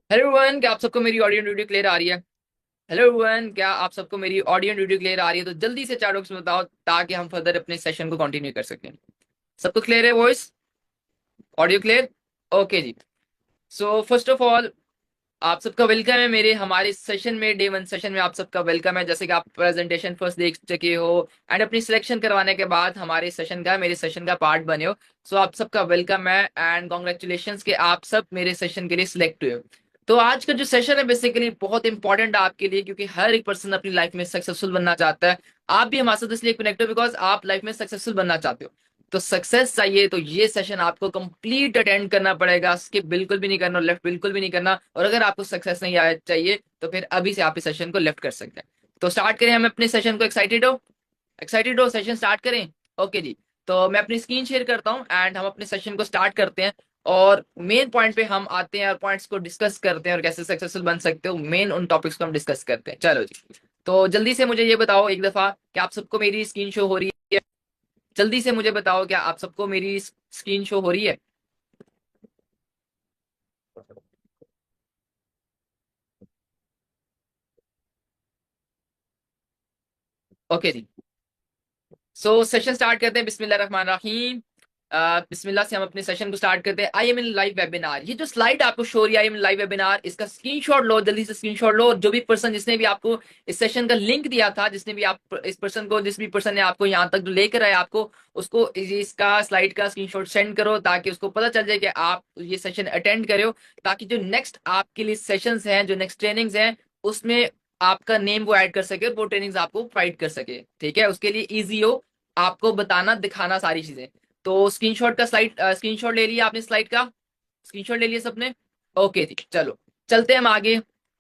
Hello everyone, क्या आप सबको मेरी ऑडियो वीडियो क्लियर आ रही है? हेलो एवरीवन, क्या आप सबको मेरी ऑडियो वीडियो क्लियर आ रही है? तो जल्दी से चार बॉक्स में बताओ ताकि हम फर्दर अपने सेशन को कंटिन्यू कर सकें। सबको क्लियर है? Voice, audio clear? ओके जी। सो फर्स्ट ऑफ ऑल, आप सबका वेलकम है मेरे हमारे सेशन में। डे वन सेशन में आप सबका वेलकम है। जैसे कि आप प्रेजेंटेशन फर्स्ट देख चुके हो एंड अपनी सिलेक्शन करवाने के बाद हमारे सेशन का मेरे सेशन का पार्ट बने हो। सो आप सबका वेलकम है एंड कॉन्ग्रेचुलेशन कि आप सब मेरे सेशन के लिए सिलेक्ट हुए हो। तो आज का जो सेशन है बेसिकली बहुत इंपॉर्टेंट है आपके लिए, क्योंकि हर एक पर्सन अपनी लाइफ में सक्सेसफुल बनना चाहता है। आप भी हमारे साथ इसलिए कनेक्ट हो बिकॉज आप लाइफ में सक्सेसफुल बनना चाहते हो। तो सक्सेस चाहिए तो ये सेशन आपको कंप्लीट अटेंड करना पड़ेगा। स्किप बिल्कुल भी नहीं करना, लेफ्ट बिल्कुल भी नहीं करना। और अगर आपको सक्सेस नहीं आया चाहिए तो फिर अभी से आप इस सेशन को लेफ्ट कर सकते हैं। तो स्टार्ट करें हम अपने सेशन को। एक्साइटेड हो? एक्साइटेड हो? सेशन स्टार्ट करें? ओके जी। तो मैं अपनी स्क्रीन शेयर करता हूँ एंड हम अपने सेशन को स्टार्ट करते हैं। और मेन पॉइंट पे हम आते हैं और पॉइंट्स को डिस्कस करते हैं और कैसे सक्सेसफुल बन सकते हो। मेन उन टॉपिक्स को हम डिस्कस करते हैं। चलो जी। तो जल्दी से मुझे ये बताओ एक दफा कि आप सबको मेरी स्क्रीन शो हो रही है? जल्दी से मुझे बताओ क्या आप सबको मेरी स्क्रीन शो हो रही है? ओके जी। सो सेशन स्टार्ट करते हैं। बिस्मिल्लाह रहमान रहीम। बिस्मिल्लाह से हम अपने सेशन को स्टार्ट करते हैं। I am in live webinar. ये जो स्लाइड आपको शो हो रही है, I am in live webinar, इसका स्क्रीनशॉट लो, जल्दी से स्क्रीनशॉट लो। और जो भी पर्सन जिसने भी आपको इस सेशन का लिंक दिया था, जिसने भी आप इस पर्सन को, जिस भी पर्सन ने आपको यहाँ तक जो लेकर आए आपको, उसको इसका स्लाइड का स्क्रीनशॉट सेंड करो ताकि उसको पता चल जाए कि आप ये सेशन अटेंड करो। ताकि जो नेक्स्ट आपके लिए सेशंस हैं, जो नेक्स्ट ट्रेनिंग्स हैं, उसमें आपका नेम वो ऐड कर सके और वो ट्रेनिंग्स आपको प्रोवाइड कर सके। ठीक है, उसके लिए इजी हो आपको बताना दिखाना सारी चीजें। तो स्क्रीनशॉट का स्लाइड स्क्रीनशॉट ले लिया आपने? स्लाइड का स्क्रीनशॉट ले लिया सबने? ओके जी, चलो चलते हैं हम आगे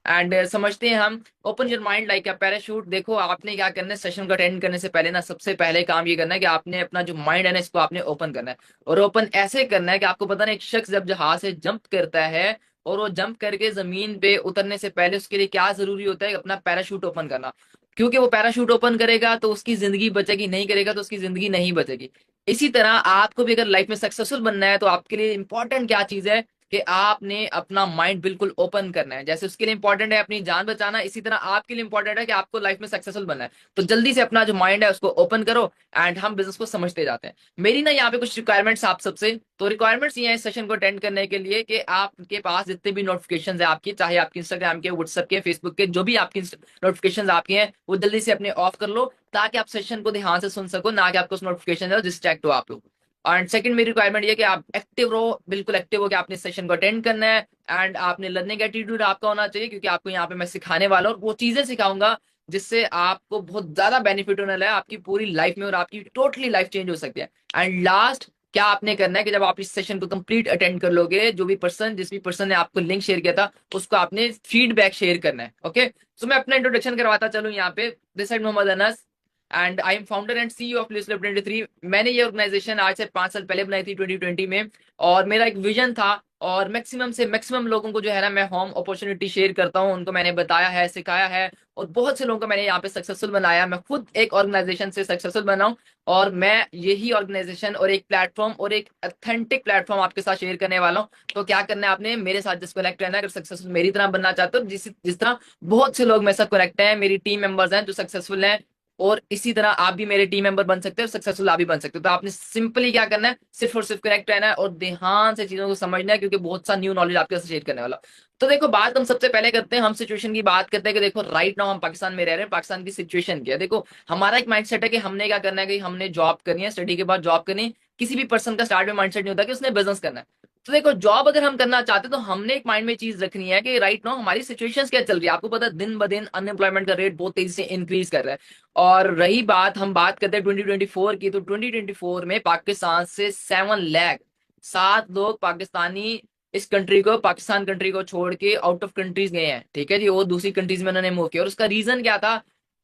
एंड समझते हैं हम। Open your mind like a parachute. देखो आपने क्या करना है, सेशन को अटेंड करने से पहले ना सबसे पहले काम ये करना है कि आपने अपना जो माइंड है ना, इसको आपने ओपन करना है। और ओपन ऐसे करना है कि आपको पता नहीं, एक शख्स जब जहाज से जंप करता है और वो जंप करके जमीन पे उतरने से पहले उसके लिए क्या जरूरी होता है? अपना पैराशूट ओपन करना। क्योंकि वो पैराशूट ओपन करेगा तो उसकी जिंदगी बचेगी, नहीं करेगा तो उसकी जिंदगी नहीं बचेगी। इसी तरह आपको भी अगर लाइफ में सक्सेसफुल बनना है तो आपके लिए इंपॉर्टेंट क्या चीज है कि आपने अपना माइंड बिल्कुल ओपन करना है। जैसे उसके लिए इंपॉर्टेंट है अपनी जान बचाना, इसी तरह आपके लिए इंपॉर्टेंट है कि आपको लाइफ में सक्सेसफुल बनना है। तो जल्दी से अपना जो माइंड है उसको ओपन करो एंड हम बिजनेस को समझते जाते हैं। मेरी ना यहाँ पे कुछ रिक्वायरमेंट्स आप सबसे। तो रिक्वायरमेंट्स ये है इस सेशन को अटेंड करने के लिए कि आपके पास जितने भी नोटिफिकेशन है आपकी, चाहे आपके इंस्टाग्राम के, व्हाट्सएप के, फेसबुक के, जो भी आपकी नोटिफिकेशन आपकी हैं, वो जल्दी से अपने ऑफ कर लो ताकि आप सेशन को ध्यान से सुन सको, ना कि आपको नोटिफिकेशन है डिस्ट्रैक्ट हो आप लोग। एंड सेकंड मेरी रिक्वायरमेंट ये है कि आप एक्टिव रहो, बिल्कुल एक्टिव हो कि आपने सेशन को अटेंड करना है एंड आपने लर्निंग एटीट्यूड आपका होना चाहिए, क्योंकि आपको यहाँ पे मैं सिखाने वाला हूँ और वो चीजें सिखाऊंगा जिससे आपको बहुत ज्यादा बेनिफिट होने वाला है आपकी पूरी लाइफ में और आपकी टोटली लाइफ चेंज हो सकती है। एंड लास्ट क्या आपने करना है कि जब आप इस सेशन को कंप्लीट अटेंड कर लोगे, जो भी पर्सन, जिस भी पर्सन ने आपको लिंक शेयर किया था, उसको आपने फीडबैक शेयर करना है। ओके, तो मैं अपना इंट्रोडक्शन करवाता चलूँ यहाँ पे। This side Mohammad Anas and I am founder and CEO of list 23। मैंने ये ऑर्गेनाइजेशन आज से 5 साल पहले बनाई थी 2020 में। और मेरा एक विजन था और मैक्सिमम से मैक्सिमम लोगों को जो है ना, मैं होम अपॉर्चुनिटी शेयर करता हूँ, उनको मैंने बताया है, सिखाया है और बहुत से लोगों को मैंने यहाँ पे सक्सेसफुल बनाया। मैं खुद एक ऑर्गेनाइजेशन से सक्सेसफुल बना हूँ और मैं यही ऑर्गेनाइजेशन और एक प्लेटफॉर्म और एक ऑथेंटिक प्लेटफॉर्म आपके साथ शेयर करने वाला हूँ। तो क्या करना है आपने? मेरे साथ जिस कनेक्ट रहना है। अगर सक्सेसफुल मेरी तरह बनना चाहते हो, जिस जिस तरह बहुत से लोग मेरे साथ कनेक्ट हैं, मेरी टीम मेंबर्स हैं जो सक्सेसफुल हैं, और इसी तरह आप भी मेरे टीम मेंबर बन सकते हो, सक्सेसफुल आप भी बन सकते हो। तो आपने सिंपली क्या करना है, सिर्फ और सिर्फ कनेक्ट रहना है और ध्यान से चीजों को समझना है, क्योंकि बहुत सा न्यू नॉलेज आपके साथ शेयर करने वाला। तो देखो बात हम सबसे पहले करते हैं, हम सिचुएशन की बात करते हैं कि देखो राइट नाउ हम पाकिस्तान में रह रहे हैं। पाकिस्तान की सिचुएशन क्या है? देखो हमारा एक माइंडसेट है कि हमने क्या करना है कि हमने जॉब करनी है, स्टडी के बाद जॉब करनी है। किसी भी पर्सन का स्टार्ट में माइंडसेट नहीं होता कि उसने बिजनेस करना है। तो देखो जॉब अगर हम करना चाहते हैं तो हमने एक माइंड में चीज रखनी है कि राइट नाउ हमारी सिचुएशंस क्या चल रही है। आपको पता है दिन ब दिन अनएम्प्लॉयमेंट का रेट बहुत तेजी से इंक्रीज कर रहा है। और रही बात, हम बात करते हैं 2024 की, तो 2024 में पाकिस्तान से 7 लाख 7 लोग पाकिस्तानी इस कंट्री को, पाकिस्तान कंट्री को छोड़ के आउट ऑफ कंट्रीज गए हैं। ठीक है जी, वो दूसरी कंट्रीज में उन्होंने मूव किया और उसका रीजन क्या था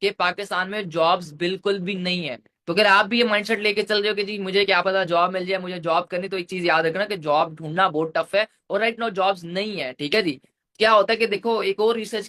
कि पाकिस्तान में जॉब्स बिल्कुल भी नहीं है। तो अगर आप भी ये माइंडसेट लेके चल रहे हो कि जी मुझे क्या पता जॉब मिल जाए, मुझे जॉब करनी, तो एक चीज याद रखना कि जॉब ढूंढना बहुत टफ है और राइट नाउ जॉब्स नहीं है। ठीक है जी। क्या होता है कि देखो एक और रिसर्च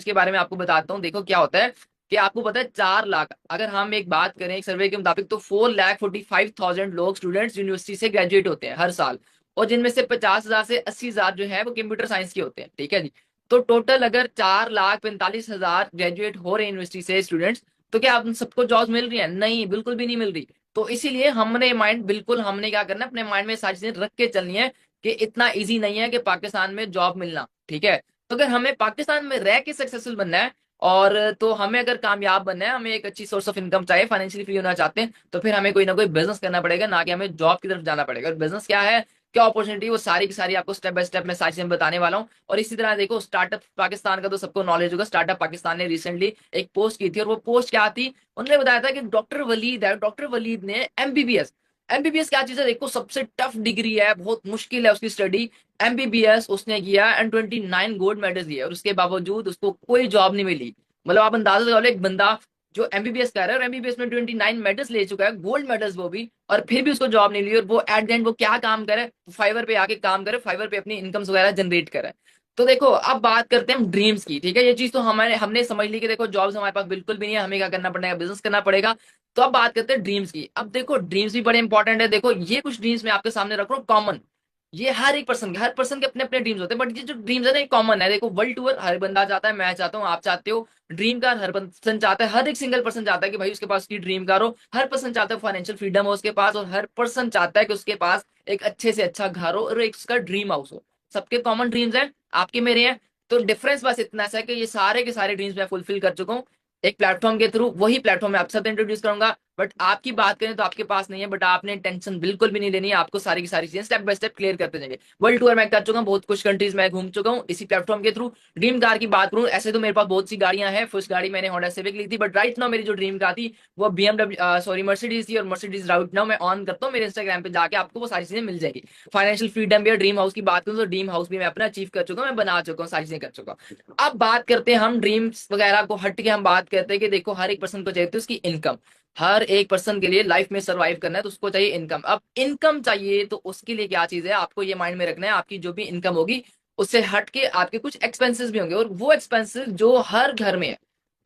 के बारे में आपको बताता हूँ। देखो क्या होता है कि आपको पता है 4 लाख, अगर हम एक बात करें एक सर्वे के मुताबिक, तो 4,45,000 लोग स्टूडेंट्स यूनिवर्सिटी से ग्रेजुएट होते हैं हर साल। और जिनमें से 50,000 से 80,000 जो है वो कंप्यूटर साइंस के होते हैं, ठीक है जी। तो टोटल अगर 4,45,000 ग्रेजुएट हो रहे हैं यूनिवर्सिटी से स्टूडेंट्स, तो क्या आप सबको जॉब मिल रही है? नहीं, बिल्कुल भी नहीं मिल रही। तो इसीलिए हमने क्या करना है, अपने माइंड में सारी चीजें रख के चलनी है कि इतना इजी नहीं है कि पाकिस्तान में जॉब मिलना, ठीक है। तो अगर हमें पाकिस्तान में रह के सक्सेसफुल बनना है, और तो हमें अगर कामयाब बनना है, हमें एक अच्छी सोर्स ऑफ इनकम चाहिए, फाइनेंशियली फ्री होना चाहते हैं, तो फिर हमें कोई ना कोई बिजनेस करना पड़ेगा, ना कि हमें जॉब की तरफ जाना पड़ेगा। और बिजनेस क्या है, क्या अपॉर्चुनिटी, वो सारी की सारी आपको स्टेप बाय स्टेप मैं सारी चीजें बताने वाला हूँ। और इसी तरह देखो, स्टार्टअप पाकिस्तान का तो सबको नॉलेज होगा। स्टार्टअप पाकिस्तान ने रिसेंटली एक पोस्ट की थी, और वो पोस्ट क्या थी, उन्होंने बताया था कि डॉक्टर वलीद है, डॉक्टर वलीद ने एमबीबीएस, एमबीबीएस क्या चीज है देखो, सबसे टफ डिग्री है, बहुत मुश्किल है उसकी स्टडी। एमबीबीएस उसने किया एंड 29 गोल्ड मेडल्स लिए, और उसके बावजूद उसको कोई जॉब नहीं मिली। मतलब आप अंदाजा लगा लो, एक बंदा जो एमबीबीएस कर रहा है और एमबीबीएस में 29 मेडल्स ले चुका है, गोल्ड मेडल्स वो भी, और फिर भी उसको जॉब नहीं ली। और वो एट द एंड वो क्या काम करे, फाइवर पे आके काम करे, फाइवर पे अपनी इनकम्स वगैरह जनरेट करे। तो देखो, अब बात करते हैं हम ड्रीम्स की, ठीक है। ये चीज तो हमारे हमने समझ ली कि देखो, जॉब्स हमारे पास बिल्कुल भी नहीं है, हमें क्या करना पड़ेगा, बिजनेस करना पड़ेगा। तो अब बात करते हैं ड्रीम्स की। अब देखो, ड्रीम्स भी बड़े इंपॉर्टेंट है। देखो, ये कुछ ड्रीम्स मैं आपके सामने रख रहा हूँ कॉमन। ये हर पर्सन के अपने अपने ड्रीम्स होते हैं, बट ये जो ड्रीम्स है ना, ये कॉमन है। देखो, वर्ल्ड टूर हर बंदा चाहता है, मैं चाहता हूँ, आप चाहते हो। ड्रीम कार हर पर्सन चाहता है, हर एक सिंगल पर्सन चाहता है कि भाई उसके पास की ड्रीम कार हो। हर पर्सन चाहता है फाइनेंशियल फ्रीडम हो उसके पास, और हर पर्सन चाहता है कि उसके पास एक अच्छे से अच्छा घर हो और एक उसका ड्रीम हाउस हो। सबके कॉमन ड्रीम्स हैं, आपके मेरे हैं। तो डिफरेंस बस इतना सा है कि ये सारे के सारे ड्रीम्स मैं फुलफिल कर चुका हूँ एक प्लेटफॉर्म के थ्रू। वही प्लेटफॉर्म मैं आप सब इंट्रोड्यूस करूंगा। बट आपकी बात करें तो आपके पास नहीं है, बट आपने टेंशन बिल्कुल भी नहीं लेनी है। आपको सारी की सारी चीजें स्टेप बाय स्टेप क्लियर करते जाएंगे। वर्ल्ड टूर मैं कर चुका हूँ, बहुत कुछ कंट्रीज में घूम चुका हूँ इसी प्लेटफॉर्म के थ्रू। ड्रीम कार की बात करूँ, ऐसे तो मेरे पास बहुत सी गाड़ियां हैं। फर्स्ट गाड़ी मैंने होंडा सिविक ली थी, बट राइट नाउ मेरी जो ड्रीम कार थी वो बीएमडब्ल्यू सॉरी मर्सिडीज थी। और मर्सिडीज राइट नाउ मैं ऑन करता हूँ, मेरे इंस्टाग्राम पे जाके आपको वो सारी चीजें मिल जाएगी। फाइनेंशियल फ्रीडम भी और ड्रीम हाउस की बात करूँ तो ड्रीम हाउस भी मैं अपना अचीव कर चुका हूँ, मैं बना चुका हूँ, सारी चीजें कर चुका हूँ। अब बात करते हैं हम ड्रीम्स वगैरह को हट के, हम बात करते हैं कि देखो, हर एक पर्सन को चाहिए उसकी इनकम। हर एक पर्सन के लिए लाइफ में सरवाइव करना है तो उसको चाहिए इनकम। अब इनकम चाहिए तो उसके लिए क्या चीज है, आपको ये माइंड में रखना है, आपकी जो भी इनकम होगी उससे हट के आपके कुछ एक्सपेंसेस भी होंगे, और वो एक्सपेंसेस जो हर घर में है,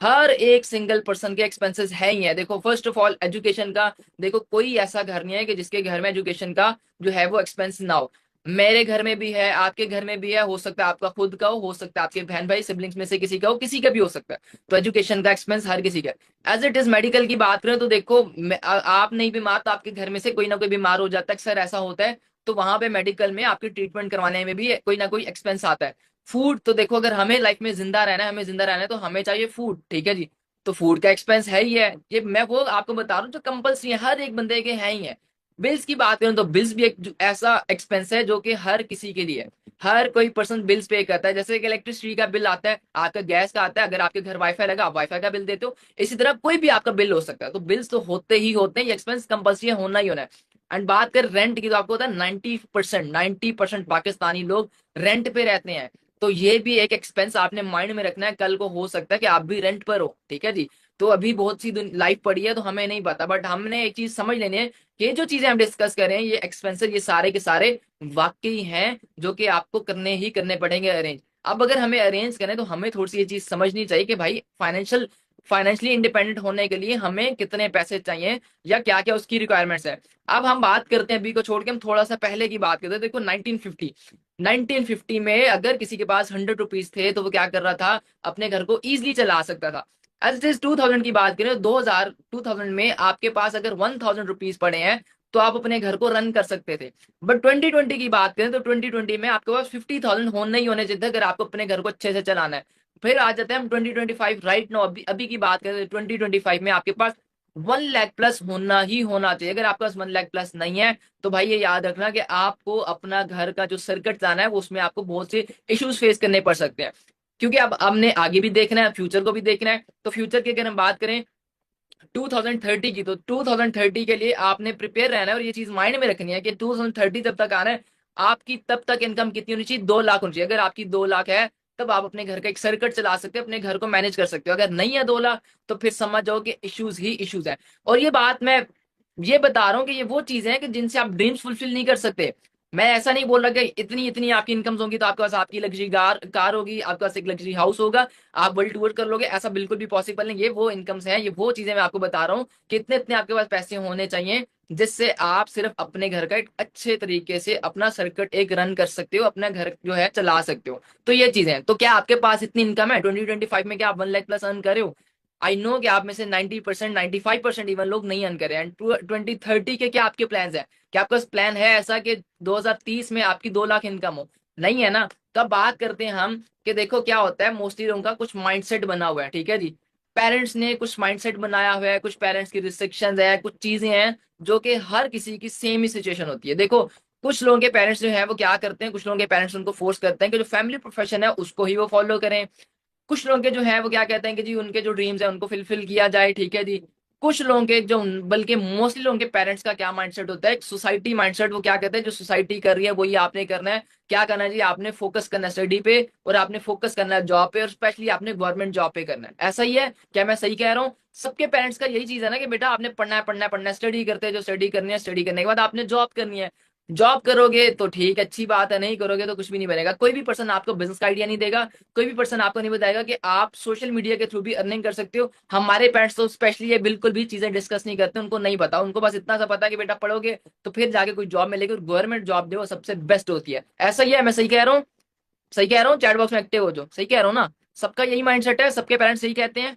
हर एक सिंगल पर्सन के एक्सपेंसेस है ही है। देखो, फर्स्ट ऑफ ऑल एजुकेशन का, देखो कोई ऐसा घर नहीं है कि जिसके घर में एजुकेशन का जो है वो एक्सपेंस ना हो। मेरे घर में भी है, आपके घर में भी है, हो सकता है आपका खुद का हो सकता है आपके बहन भाई सिबलिंग्स में से किसी का हो, किसी का भी हो सकता है। तो एजुकेशन का एक्सपेंस हर किसी का है। एज इट इज मेडिकल की बात करें तो देखो, आप नहीं बीमार तो आपके घर में से कोई ना कोई बीमार हो जाता है, अक्सर ऐसा होता है। तो वहां पे मेडिकल में आपकी ट्रीटमेंट करवाने में भी कोई ना कोई एक्सपेंस आता है। फूड तो देखो, अगर हमें लाइफ में जिंदा रहना है, हमें जिंदा रहना है तो हमें चाहिए फूड, ठीक है जी। तो फूड का एक्सपेंस है ही है, ये मैं वो आपको बता रहा हूँ जो कंपल्सरी है, हर एक बंदे के है ही है। बिल्स की बात करें तो बिल्स भी एक ऐसा एक्सपेंस है जो कि हर किसी के लिए है। हर कोई पर्सन बिल्स पे करता है। जैसे कि इलेक्ट्रिसिटी का बिल आता है, आपका गैस का आता है, अगर आपके घर वाईफाई लगा आप वाईफाई का बिल देते हो, इसी तरह कोई भी आपका बिल हो सकता है। तो बिल्स तो होते ही होते हैं, ये एक्सपेंस कंपल्सरी होना ही होना है। एंड बात कर रेंट की तो आपको होता है 90% पाकिस्तानी लोग रेंट पे रहते हैं। तो ये भी एक एक्सपेंस आपने माइंड में रखना है, कल को हो सकता है कि आप भी रेंट पर हो, ठीक है जी। तो अभी बहुत सी लाइफ पड़ी है तो हमें नहीं पता, बट हमने एक चीज समझ लेनी है कि ये जो चीजें हम डिस्कस कर रहे हैं, ये एक्सपेंसेस ये सारे के सारे वाकई हैं जो कि आपको करने ही करने पड़ेंगे अरेंज। अब अगर हमें अरेंज करें तो हमें थोड़ी सी ये चीज समझनी चाहिए कि भाई फाइनेंशियली इंडिपेंडेंट होने के लिए हमें कितने पैसे चाहिए या क्या क्या उसकी रिक्वायरमेंट्स है। अब हम बात करते हैं, अभी को छोड़ के हम थोड़ा सा पहले की बात करते हैं। देखो, 1950 में अगर किसी के पास 100 रुपीज थे तो वो क्या कर रहा था, अपने घर को इजिली चला सकता था। एज इट इज 2000 की बात करें, 2000 में आपके पास अगर 1000 रुपीज पड़े हैं तो आप अपने घर को रन कर सकते थे। बट 2020 की बात करें तो 2020 में आपके पास 50,000 होने ही होने चाहिए अगर आपको अपने घर को अच्छे से चलाना है। फिर आ जाते हैं हम 2025 राइट नो, अभी अभी की बात करें तो 2025 में आपके पास 1 लाख प्लस होना ही होना चाहिए। अगर आपके पास 1 लाख प्लस नहीं है तो भाई ये याद रखना कि आपको अपना घर का जो सर्किट जाना है उसमें आपको बहुत से इश्यूज फेस करने पड़ सकते हैं। क्योंकि अब हमने आगे भी देखना है, फ्यूचर को भी देखना है। तो फ्यूचर की अगर हम बात करें 2030 की, तो 2030 के लिए आपने प्रिपेयर रहना है, और ये चीज माइंड में रखनी है कि 2030 जब तक आना है, आपकी तब तक इनकम कितनी होनी चाहिए, 2 लाख होनी चाहिए। अगर आपकी 2 लाख है तब आप अपने घर का एक सर्किट चला सकते हो, अपने घर को मैनेज कर सकते हो। अगर नहीं है 2 लाख तो फिर समझ जाओ कि इश्यूज ही इश्यूज है। और ये बात मैं ये बता रहा हूँ कि ये वो चीजें हैं कि जिनसे आप ड्रीम्स फुलफिल नहीं कर सकते। मैं ऐसा नहीं बोल रहा कि इतनी इतनी आपकी इनकम्स होंगी तो आपके पास आपकी लग्जरी कार होगी, आपके पास एक लग्जरी हाउस होगा, आप वर्ल्ड टूर कर लोगे, ऐसा बिल्कुल भी पॉसिबल नहीं। ये वो इनकम्स हैं, ये वो चीजें मैं आपको बता रहा हूँ कि इतने इतने आपके पास पैसे होने चाहिए जिससे आप सिर्फ अपने घर का एक अच्छे तरीके से अपना सर्किट एक रन कर सकते हो, अपना घर जो है चला सकते हो। तो ये चीजें हैं। तो क्या आपके पास इतनी इनकम है 2025 में, क्या आप 1 लाख प्लस अर्न कर रहे हो? आई नो कि आप में से 90%, 95% इवन लोग नहीं अर्न कर रहे हैं। 2030 के क्या आपके प्लान है? क्या आपका प्लान है ऐसा कि 2030 में आपकी 2 लाख इनकम हो? नहीं है ना। तो अब बात करते हैं हम कि देखो क्या होता है, मोस्टली लोगों का कुछ माइंडसेट बना हुआ है, ठीक है जी। पेरेंट्स ने कुछ माइंडसेट बनाया हुआ है, कुछ पेरेंट्स की रिस्ट्रिक्शंस है, कुछ चीजें हैं जो कि हर किसी की सेम ही सिचुएशन होती है। देखो कुछ लोगों के पेरेंट्स जो है वो क्या करते हैं, कुछ लोगों के पेरेंट्स उनको फोर्स करते हैं कि जो फैमिली प्रोफेशन है उसको ही वो फॉलो करें। कुछ लोगों के जो है वो क्या कहते हैं कि जी उनके जो ड्रीम्स है उनको फुलफिल किया जाए, ठीक है जी। कुछ लोगों के जो, बल्कि मोस्टली लोगों के पेरेंट्स का क्या माइंडसेट होता है, सोसाइटी माइंडसेट। वो क्या कहते हैं जो सोसाइटी कर रही है वही आपने करना है। क्या करना है जी, आपने फोकस करना है स्टडी पे, और आपने फोकस करना है जॉब पे, और स्पेशली आपने गवर्नमेंट जॉब पे करना है। ऐसा ही है क्या, मैं सही कह रहा हूँ? सबके पेरेंट्स का यही चीज है ना कि बेटा आपने पढ़ना है, पढ़ना है, पढ़ना है, स्टडी करते हैं जो स्टडी करनी है, स्टडी करने के बाद आपने जॉब करनी है। जॉब करोगे तो ठीक, अच्छी बात है, नहीं करोगे तो कुछ भी नहीं बनेगा। कोई भी पर्सन आपको बिजनेस का आइडिया नहीं देगा, कोई भी पर्सन आपको नहीं बताएगा कि आप सोशल मीडिया के थ्रू भी अर्निंग कर सकते हो। हमारे पेरेंट्स तो स्पेशली ये बिल्कुल भी चीजें डिस्कस नहीं करते, उनको नहीं पता। उनको बस इतना सा पता है कि बेटा पढ़ोगे तो फिर जाके कोई जॉब मिलेगी, और गवर्नमेंट जॉब जो सबसे बेस्ट होती है। ऐसा ही है, मैं सही कह रहा हूँ? सही कह रहा हूँ? चैट बॉक्स में एक्टिव हो जो, सही कह रहा हूँ ना? सबका यही माइंडसेट है, सबके पेरेंट्स यही कहते हैं,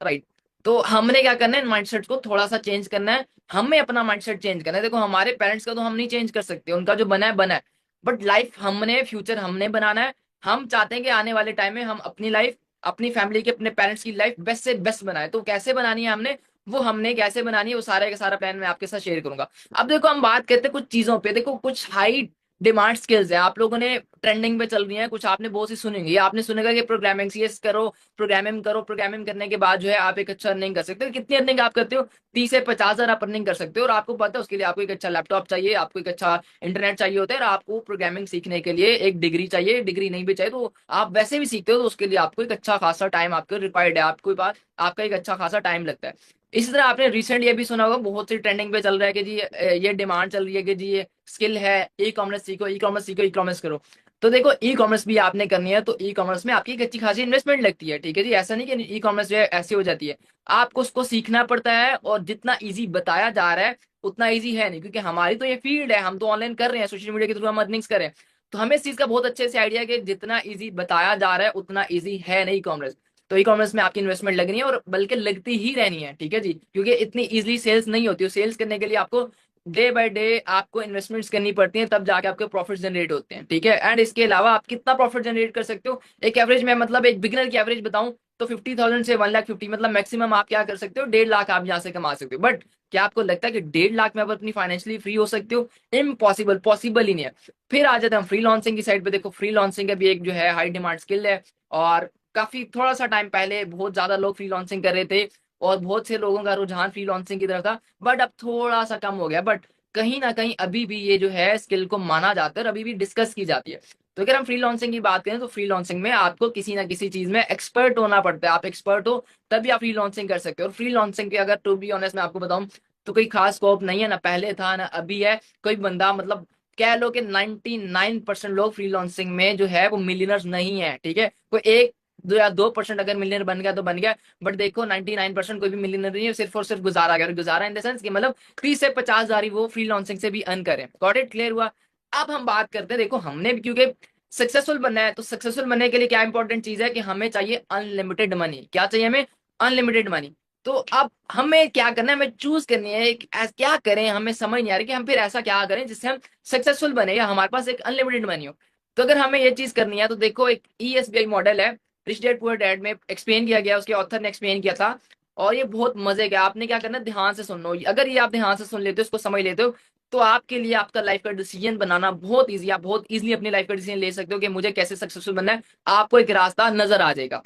राइट। तो हमने क्या करना है, माइंडसेट को थोड़ा सा चेंज करना है। हमें अपना माइंडसेट चेंज करना है। देखो हमारे पेरेंट्स का तो हम नहीं चेंज कर सकते, उनका जो बना है बना है। बट लाइफ हमने, फ्यूचर हमने बनाना है। हम चाहते हैं कि आने वाले टाइम में हम अपनी लाइफ, अपनी फैमिली की, अपने पेरेंट्स की लाइफ बेस्ट से बेस्ट बनाए। तो कैसे बनानी है हमने, वो हमने कैसे बनानी है, वो सारा का सारा प्लान मैं आपके साथ शेयर करूंगा। अब देखो हम बात करते हैं कुछ चीजों पे। देखो कुछ हाई डिमांड स्किल्स है, आप लोगों ने ट्रेंडिंग पे चल रही है, कुछ आपने बहुत सी सुनेंगी। आपने सुनेगा कि प्रोग्रामिंग सीएस करो, प्रोग्रामिंग करो, प्रोग्रामिंग करने के बाद जो है आप एक अच्छा अर्निंग कर सकते हो। कितनी अर्निंग आप करते हो? 30 से 50 हजार आप अर्निंग कर सकते हो। और आपको पता है उसके लिए आपको एक अच्छा लैपटॉप चाहिए, आपको एक अच्छा इंटरनेट चाहिए होता है, और आपको प्रोग्रामिंग सीखने के लिए एक डिग्री चाहिए। डिग्री नहीं भी चाहिए तो आप वैसे भी सीखते हो, तो उसके लिए आपको एक अच्छा खासा टाइम आपको रिक्वायर्ड है, आपको पास आपका एक अच्छा खासा टाइम लगता है। इसी तरह आपने रिसेंट ये भी सुना होगा, बहुत सी ट्रेंडिंग पे चल रहा है कि जी ये डिमांड चल रही है कि जी ये स्किल है, ई कॉमर्स सीखो, ई कॉमर्स सीखो, ई कॉमर्स करो। तो देखो ई कॉमर्स भी आपने करनी है तो ई कॉमर्स में आपकी एक अच्छी खासी इन्वेस्टमेंट लगती है, ठीक है जी। ऐसा नहीं कि ई कॉमर्स जो है ऐसी हो जाती है, आपको उसको सीखना पड़ता है। और जितना इजी बताया जा रहा है उतना इजी है नहीं, क्योंकि हमारी तो ये फील्ड है, हम तो ऑनलाइन कर रहे हैं, सोशल मीडिया के थ्रू हम अर्निंग्स करें। तो हमें इस चीज का बहुत अच्छे से आइडिया है कि जितना इजी बताया जा रहा है उतना इजी है नहीं ई कॉमर्स। तो ई कॉमर्स में आपकी इन्वेस्टमेंट लगनी है, और बल्कि लगती ही रहनी है, ठीक है जी। क्योंकि इतनी इजीली सेल्स नहीं होती है, सेल्स करने के लिए आपको डे बाय डे आपको इन्वेस्टमेंट्स करनी पड़ती हैं, तब जाके आपके प्रॉफिट जनरेट होते हैं, ठीक है। एंड इसके अलावा आप कितना प्रॉफिट जनरेट कर सकते हो, एक एवरेज में, मतलब एक बिगिनर की एवरेज बताऊं तो 50,000 से 1,50,000, मतलब मैक्सिमम आप क्या कर सकते हो, 1.5 लाख आप यहाँ से कमा सकते हो। बट क्या आपको लगता है कि 1.5 लाख में आप अपनी फाइनेंशियली फ्री हो सकते हो? इम्पॉसिबल, पॉसिबल ही नहीं है। फिर आ जाते हैं हम फ्री लॉन्सिंग की साइड पे। देखो फ्री लॉन्सिंग का भी एक जो है हाई डिमांड स्किल है, और काफी थोड़ा सा टाइम पहले बहुत ज्यादा लोग फ्री लॉन्सिंग कर रहे थे, और बहुत से लोगों का रुझान फ्री लॉन्सिंग की तरफ था। बट अब थोड़ा सा कम हो गया। बट कहीं ना कहीं अभी भी ये जो है स्किल को माना जाता है, और अभी भी डिस्कस की जाती है। तो अगर हम फ्री लॉन्सिंग की बात करें तो फ्री लॉन्सिंग में आपको किसी ना किसी चीज में एक्सपर्ट होना पड़ता है। आप एक्सपर्ट हो तभी आप फ्री लॉन्सिंग कर सकते हो। और फ्री लॉन्सिंग के अगर टू बी ऑनेस्ट मैं आपको बताऊं तो कोई खास स्कोप नहीं है, ना पहले था ना अभी है। कोई बंदा, मतलब कह लो कि 99% लोग फ्री लॉन्सिंग में जो है वो मिलियनर्स नहीं है, ठीक है। कोई एक दो या 2% अगर मिलियनर बन गया तो बन गया। बट देखो 99% कोई भी मिलियनर नहीं है, सिर्फ और सिर्फ गुजारा गया। गुजारा इन द सेंस कि मतलब 30 से 50 हजार ही वो फ्री लॉन्सिंग से भी अर्न करें। Got it? क्लियर हुआ? अब हम बात करते हैं, देखो हमने भी क्योंकि सक्सेसफुल बनना है, तो सक्सेसफुल बनने के लिए क्या इंपॉर्टेंट चीज है कि हमें चाहिए अनलिमिटेड मनी। क्या चाहिए हमें? Unlimited money. तो अब हमें क्या करना है, हमें चूज करनी है क्या करें, हमें समझ नहीं आ रही कि हम फिर ऐसा क्या करें जिससे हम सक्सेसफुल बने या हमारे पास एक अनलिमिटेड मनी हो। तो अगर हमें ये चीज करनी है तो देखो एक ESBI मॉडल है, रिच डैड पुअर डैड में एक्सप्लेन किया गया, उसके ऑथर ने एक्सप्लेन किया था। और ये बहुत मजे का। आपने क्या करना है, ध्यान से सुन लो। अगर ये आप ध्यान से सुन लेते हो, इसको समझ लेते हो, तो आपके लिए आपका लाइफ का डिसीजन बनाना बहुत ईजी। आप बहुत इजीली अपनी लाइफ का डिसीजन ले सकते हो कि मुझे कैसे सक्सेसफुल बनना है। आपको एक रास्ता नजर आ जाएगा।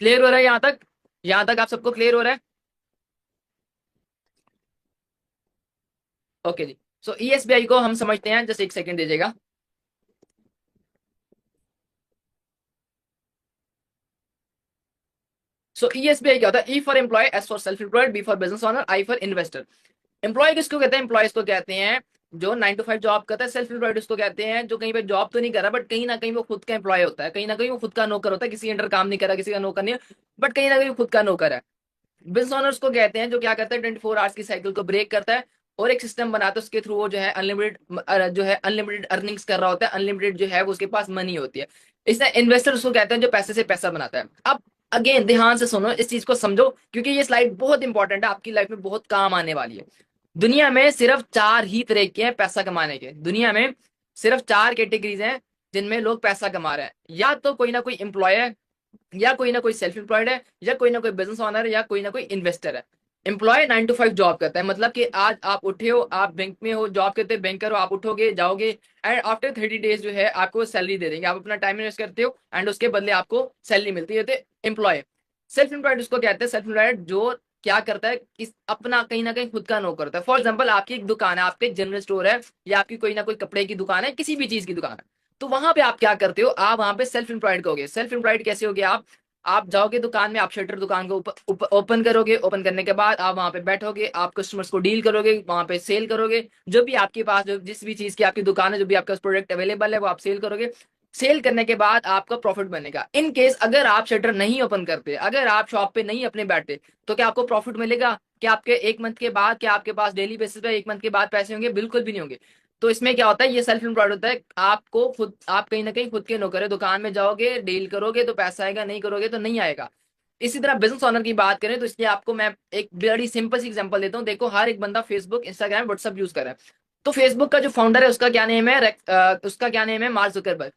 क्लियर हो रहा है यहाँ तक? यहाँ तक आप सबको क्लियर हो रहा है? ओके जी। सो ESBI को हम समझते हैं, जस्ट एक सेकंड दीजिएगा। सो ESBI क्या होता है? E for employ, S for self employed, B for business owner, I for investor. Employ किसको कहते हैं? एम्प्लॉयज को कहते हैं जो 9 to 5 जॉब करता है। सेल्फ एम्प्लॉयड उसको कहते हैं जो कहीं पे जॉब तो नहीं कर रहा, बट कहीं ना कहीं वो खुद का एम्प्लॉय होता है, कहीं ना कहीं वो खुद का नौकर होता है, किसी अंडर काम नहीं कर रहा, किसी का नौकर नहीं है, बट कहीं ना कहीं वो खुद का नोकर है। बिजनेस ओनर्स को कहते हैं जो क्या करता है, 24 आवर्स की साइकिल को ब्रेक करता है, और एक सिस्टम बनाता है उसके थ्रू वो जो है अनलिमिटेड अर्निंग्स कर रहा होता है, अनलिमिटेड जो है वो उसके पास मनी होती है। इसलिए इन्वेस्टर उसको कहते हैं जो पैसे से पैसा बनाता है। अब अगेन ध्यान से सुनो, इस चीज को समझो, क्योंकि ये स्लाइड बहुत इंपॉर्टेंट है, आपकी लाइफ में बहुत काम आने वाली है। दुनिया में सिर्फ 4 ही तरीके हैं पैसा कमाने के। दुनिया में सिर्फ 4 कैटेगरीज हैं जिनमें लोग पैसा कमा रहे हैं। या तो कोई ना कोई एम्प्लॉय है, या कोई ना कोई सेल्फ एम्प्लॉयड है, या कोई ना कोई बिजनेस ओनर है, या कोई ना कोई इन्वेस्टर है। एम्प्लॉय 9 to 5 जॉब करता है, मतलब कि आज आप उठे हो, आप बैंक में हो, जॉब करते हो, बैंकर हो, आप उठोगे जाओगे एंड आफ्टर 30 days जो है आपको सैलरी दे देंगे। आप अपना टाइम इन्वेस्ट करते हो एंड उसके बदले आपको सैलरी मिलती है। एम्प्लॉय। सेल्फ एम्प्लॉयड उसको कहते हैं, सेल्फ एम्प्लॉयड जो क्या करता है, इस अपना कहीं ना कहीं खुद का नौकर होता है। फॉर एग्जाम्पल आपकी एक दुकान है, आपके एक जनरल स्टोर है, या आपकी कोई ना कोई कपड़े की दुकान है, किसी भी चीज की दुकान है, तो वहां पे आप क्या करते हो, आप वहां पे सेल्फ एम्प्लॉयड कहोगे। सेल्फ एम्प्लॉयड कैसे होगे आप जाओगे दुकान में, आप शटर दुकान को ओपन करोगे, ओपन करने के बाद आप वहां पे बैठोगे, आप कस्टमर्स को डील करोगे, वहां पे सेल करोगे, जो भी आपके पास जो जिस भी चीज की आपकी दुकान है, जो भी आपका प्रोडक्ट अवेलेबल है वो आप सेल करोगे। सेल करने के बाद आपका प्रॉफिट बनेगा। इन केस अगर आप शटर नहीं ओपन करते, अगर आप शॉप पे नहीं अपने बैठते, तो क्या आपको प्रॉफिट मिलेगा? क्या आपके 1 मंथ के बाद, क्या आपके पास डेली बेसिस पे 1 मंथ के बाद पैसे होंगे? बिल्कुल भी नहीं होंगे। तो इसमें क्या होता है, ये सेल्फ एम्प्लॉयड होता है, आपको खुद, आप कहीं ना कहीं खुद के नौकर है। दुकान में जाओगे, डील करोगे तो पैसा आएगा, नहीं करोगे तो नहीं आएगा। इसी तरह बिजनेस ओनर की बात करें तो इसलिए आपको मैं एक बड़ी सिंपल सी एग्जांपल देता हूँ। देखो, हर एक बंदा फेसबुक, इंस्टाग्राम, व्हाट्सअप यूज कर रहा है। तो फेसबुक का जो फाउंडर है उसका क्या नेम है, उसका क्या नेम है, मार्क जुकरबर्ग।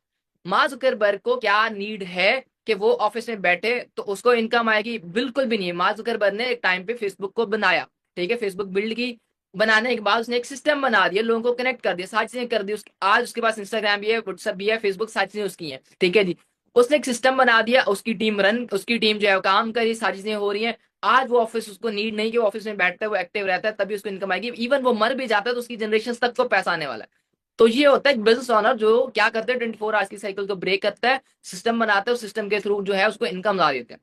मार्क जुकरबर्ग को क्या नीड है कि वो ऑफिस में बैठे तो उसको इनकम आएगी? बिल्कुल भी नहीं है। मार्क जुकरबर्ग ने एक टाइम पे फेसबुक को बनाया, ठीक है, फेसबुक बिल्ड की। बनाने के बाद उसने एक सिस्टम बना दिया, लोगों को कनेक्ट कर दिया, सारी चीजें कर दी। आज उसके पास इंस्टाग्राम भी है, व्हाट्सएप भी है, फेसबुक, सारी चीजें उसकी हैं, ठीक है जी। उसने एक सिस्टम बना दिया, उसकी टीम जो है काम कर रही है, सारी चीजें हो रही है। आज वो ऑफिस, उसको नीड नहीं कि वो ऑफिस में बैठता है, वो एक्टिव रहता है, तभी उसको इनकम आएगी। इवन वो मर भी जाता है तो उसकी जनरेशन तक को पैसा आने वाला है। तो ये होता है बिजनेस ओनर जो क्या करते हैं, 24 आवर्स की साइकिल को ब्रेक करता है, सिस्टम बनाता है, उस सिस्टम के थ्रू जो है उसको इनकम ला देते हैं।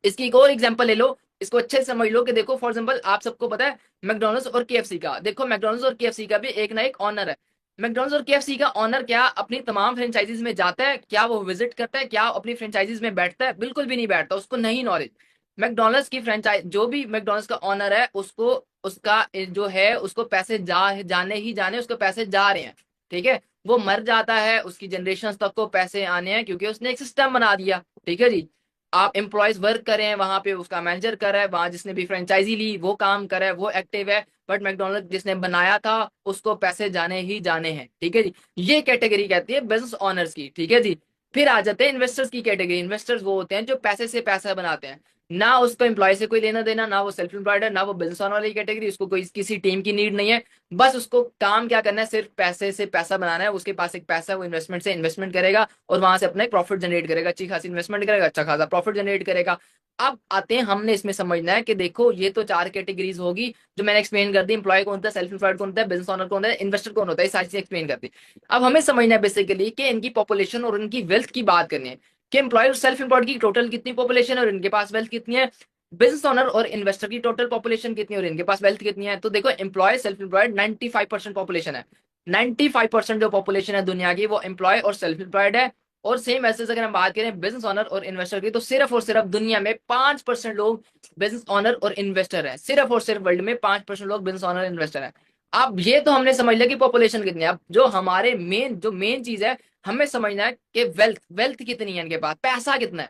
इसकी एक और एग्जांपल ले लो, इसको अच्छे से समझ लो कि देखो, फॉर एग्जांपल आप सबको पता है मैकडॉनल्ड्स और केएफसी का। देखो, मैकडॉनल्ड्स और केएफसी का भी एक ना एक ऑनर है। मैकडॉनल्ड्स और केएफसी का ऑनर क्या अपनी तमाम फ्रेंचाइजीज में जाता है? क्या वो विजिट करता है? क्या अपनी फ्रेंचाइजीज में बैठता है? बिल्कुल भी नहीं बैठता, उसको नहीं नॉलेज। मैकडॉनल्ड्स की फ्रेंचाइज, जो भी मैकडॉनल्ड्स का ऑनर है, उसको उसका जो है उसको पैसे जाने ही जाने, उसको पैसे जा रहे हैं, ठीक है। वो मर जाता है, उसकी जनरेशन तक को पैसे आने हैं, क्योंकि उसने एक सिस्टम बना दिया, ठीक है जी। आप एम्प्लॉयज वर्क कर रहे हैं वहां पे, उसका मैनेजर कर रहा है वहां, जिसने भी फ्रेंचाइजी ली वो काम कर रहा है, वो एक्टिव है। बट मैकडोनल्ड जिसने बनाया था उसको पैसे जाने ही जाने हैं, ठीक है जी। ये कैटेगरी कहती है बिजनेस ओनर्स की, ठीक है जी। फिर आ जाते हैं इन्वेस्टर्स की कैटेगरी। इन्वेस्टर्स वो होते हैं जो पैसे से पैसा बनाते हैं। ना उसको एम्प्लॉय से कोई लेना देना, ना वो सेल्फ एम्प्लॉयड है, ना वो बिजनेस ओनर वाली कैटेगरी, उसको कोई किसी टीम की नीड नहीं है। बस उसको काम क्या करना है, सिर्फ पैसे से पैसा बनाना है। उसके पास एक पैसा है, वो इन्वेस्टमेंट से इन्वेस्टमेंट करेगा और वहां से अपना एक प्रॉफिट जनरेट करेगा, अच्छी खासी इन्वेस्टमेंट करेगा, अच्छा खासा प्रॉफिट जनरेट करेगा। अब आते हैं, हमने इसमें समझना है कि देखो, ये तो 4 कैटेगरीज होगी जो मैंने एक्सप्लेन कर दी। एम्प्लॉय कौन होता है, सेल्फ एम्प्लॉयड कौन होता है, बिजनेस ओनर कौन होता है, इन्वेस्टर कौन होता है, ये सारी चीजें एक्सप्लेन कर दी। अब हमें समझना है बेसिकली कि इनकी पॉपुलेशन और इनकी वेल्थ की बात करनी है, कि एम्प्लॉय और सेल्फ एम्प्लॉयड की टोटल कितनी पॉपुलेशन है और इनके पास वेल्थ कितनी है, बिजनेस ओनर और इन्वेस्टर की टोटल पॉपुलेशन कितनी है और इनके पास वेल्थ कितनी है। तो देखो, एम्प्लॉय सेल्फ एम्प्लॉयड 95% पॉपुलेशन है। 95% जो पॉपुलेशन है दुनिया की वो एम्प्लॉय और सेल्फ एम्प्लॉयड है। और सेम ऐसे अगर हम बात करें बिजनेस ओनर और इन्वेस्टर की, तो सिर्फ और सिर्फ दुनिया में 5% लोग बिजनेस ओनर और इन्वेस्टर है। सिर्फ और सिर्फ वर्ल्ड में 5% लोग बिजनेस ओनर इन्वेस्टर है। अब ये तो हमने समझ लिया कि पॉपुलेशन कितनी है। अब जो हमारे मेन चीज है, हमें समझना है कि वेल्थ वेल्थ कितनी है, इनके पास पैसा कितना है।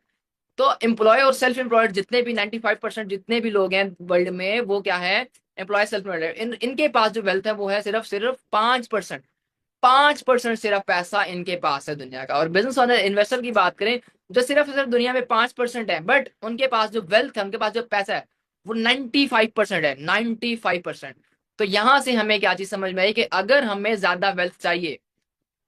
तो एम्प्लॉय और सेल्फ एम्प्लॉयड जितने भी 95% जितने भी लोग हैं वर्ल्ड में, वो क्या है, एम्प्लॉय सेल्फ एम्प्लॉयड। इनके पास जो वेल्थ है वो है सिर्फ सिर्फ 5%। 5% सिर्फ पैसा इनके पास है दुनिया का। और बिजनेस ओनर इन्वेस्टर की बात करें, जो सिर्फ दुनिया में 5% है, बट उनके पास जो वेल्थ है, उनके पास जो पैसा है, वो 95% है, 95%। तो यहां से हमें क्या चीज समझ में आई कि अगर हमें ज्यादा वेल्थ चाहिए,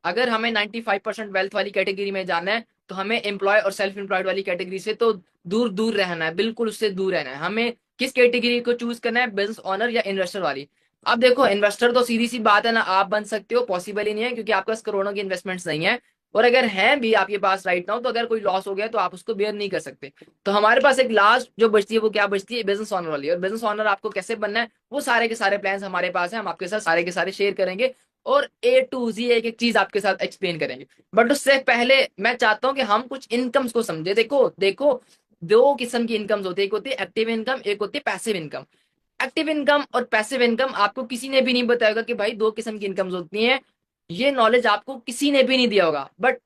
अगर हमें 95% वेल्थ वाली कैटेगरी में जाना है, तो हमें एम्प्लॉय और सेल्फ एम्प्लॉयड वाली कैटेगरी से तो दूर दूर रहना है, बिल्कुल उससे दूर रहना है। हमें किस कैटेगरी को चूज करना है, बिजनेस ओनर या इन्वेस्टर वाली। अब देखो, इन्वेस्टर तो सीधी सी बात है ना, आप बन सकते हो, पॉसिबल ही नहीं है, क्योंकि आपके पास करोड़ों की इन्वेस्टमेंट्स नहीं है। और अगर हैं भी आपके पास राइट नाउ, तो अगर कोई लॉस हो गया तो आप उसको बेयर नहीं कर सकते। तो हमारे पास एक लास्ट जो बचती है वो क्या बचती है, बिजनेस ओनर वाली। और बिजनेस ओनर आपको कैसे बनना है, वो सारे के सारे प्लान्स हमारे पास है, हम आपके साथ सारे के सारे शेयर करेंगे और A to Z एक एक चीज आपके साथ एक्सप्लेन करेंगे। बट उससे पहले मैं चाहता हूं कि हम कुछ इनकम्स को समझे। देखो देखो, 2 किस्म की इनकम्स होती है, एक होती है एक्टिव इनकम, एक होती है पैसिव इनकम। एक्टिव इनकम और पैसिव इनकम आपको किसी ने भी नहीं बताया कि भाई दो किस्म की इनकम्स होती हैं, ये नॉलेज आपको किसी ने भी नहीं दिया होगा। बट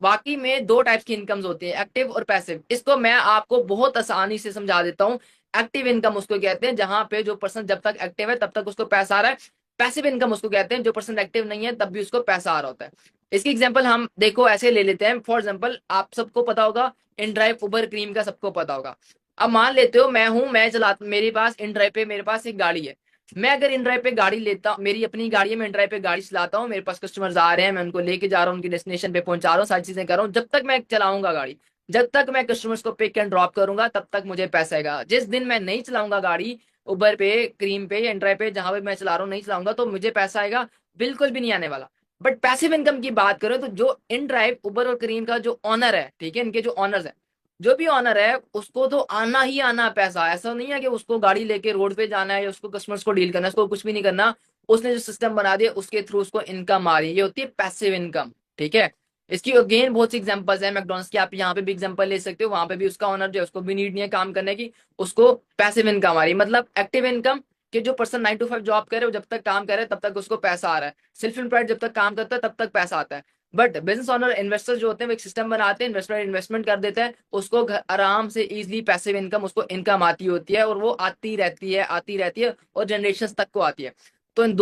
वाकई में दो टाइप्स की इनकम्स होती है, एक्टिव और पैसिव। इसको मैं आपको बहुत आसानी से समझा देता हूँ। एक्टिव इनकम उसको कहते हैं जहां पे जो पर्सन जब तक एक्टिव है तब तक उसको पैसा आ रहा है। पैसिव इनकम उसको कहते हैं जो पर्सन एक्टिव नहीं है तब भी उसको पैसा आ रहा होता है। इसकी एग्जांपल हम देखो ऐसे ले लेते हैं। फॉर एग्जांपल आप सबको पता होगा इन ड्राइव उबर क्रीम का सबको पता होगा। अब मान लेते हो मैं हूं, मैं चला, मेरे पास इन ड्राइव पे मेरे पास एक गाड़ी है। मैं अगर इन ड्राइव पे गाड़ी लेता, मेरी अपनी गाड़ी है, मैं इन ड्राइव पे गाड़ी चलाता हूँ, मेरे पास कस्टमर्स आ रहे हैं, मैं उनको लेके जा रहा हूँ, उनकी डेस्टिनेशन पे पहुंचा रहा हूँ, सारी चीजें कर रहा हूँ। जब तक मैं चलाऊंगा गाड़ी, जब तक मैं कस्टमर्स को पिक एंड ड्रॉप करूंगा तब तक मुझे पैसा आएगा। जिस दिन मैं नहीं चलाऊंगा गाड़ी, उबर पे, क्रीम पे, इन ड्राइव पे, जहां पे मैं चला रहा हूँ नहीं चलाऊंगा, तो मुझे पैसा आएगा बिल्कुल भी नहीं आने वाला। बट पैसिव इनकम की बात करें तो जो इन ड्राइव उबर और क्रीम का जो ऑनर है, ठीक है, इनके जो ऑनर्स है, जो भी ऑनर है उसको तो आना ही आना पैसा। ऐसा नहीं है कि उसको गाड़ी लेके रोड पे जाना है या उसको कस्टमर्स को डील करना है, उसको कुछ भी नहीं करना। उसने जो सिस्टम बना दिया उसके थ्रू उसको इनकम आ रही है, ये होती है पैसिव इनकम। ठीक है। इसकी अगेन बहुत सी एग्जांपल्स है, मैकडॉनल्ड्स की आप यहाँ पे भी एग्जांपल ले सकते हो, वहां पे भी उसका ऑनर जो है उसको भी नीड नहीं है काम करने की, उसको पैसिव इनकम आ रही है। मतलब एक्टिव इनकम कि जो पर्सन 9 to 5 जॉब करे वो जब तक काम करे तब तक उसको पैसा आ रहा है। सेल्फ एम्प्लॉयड जब तक काम करता है तब तक पैसा आता है। बट बिजनेस ओनर, इन्वेस्टर जो होते हैं वो एक सिस्टम बनाते हैं, इन्वेस्टर इन्वेस्टमेंट कर देता है, उसको आराम से इजीली पैसिव इनकम उसको इनकम आती होती है, और वो आती रहती है, आती रहती है, और जनरेशन तक को आती है। तो इन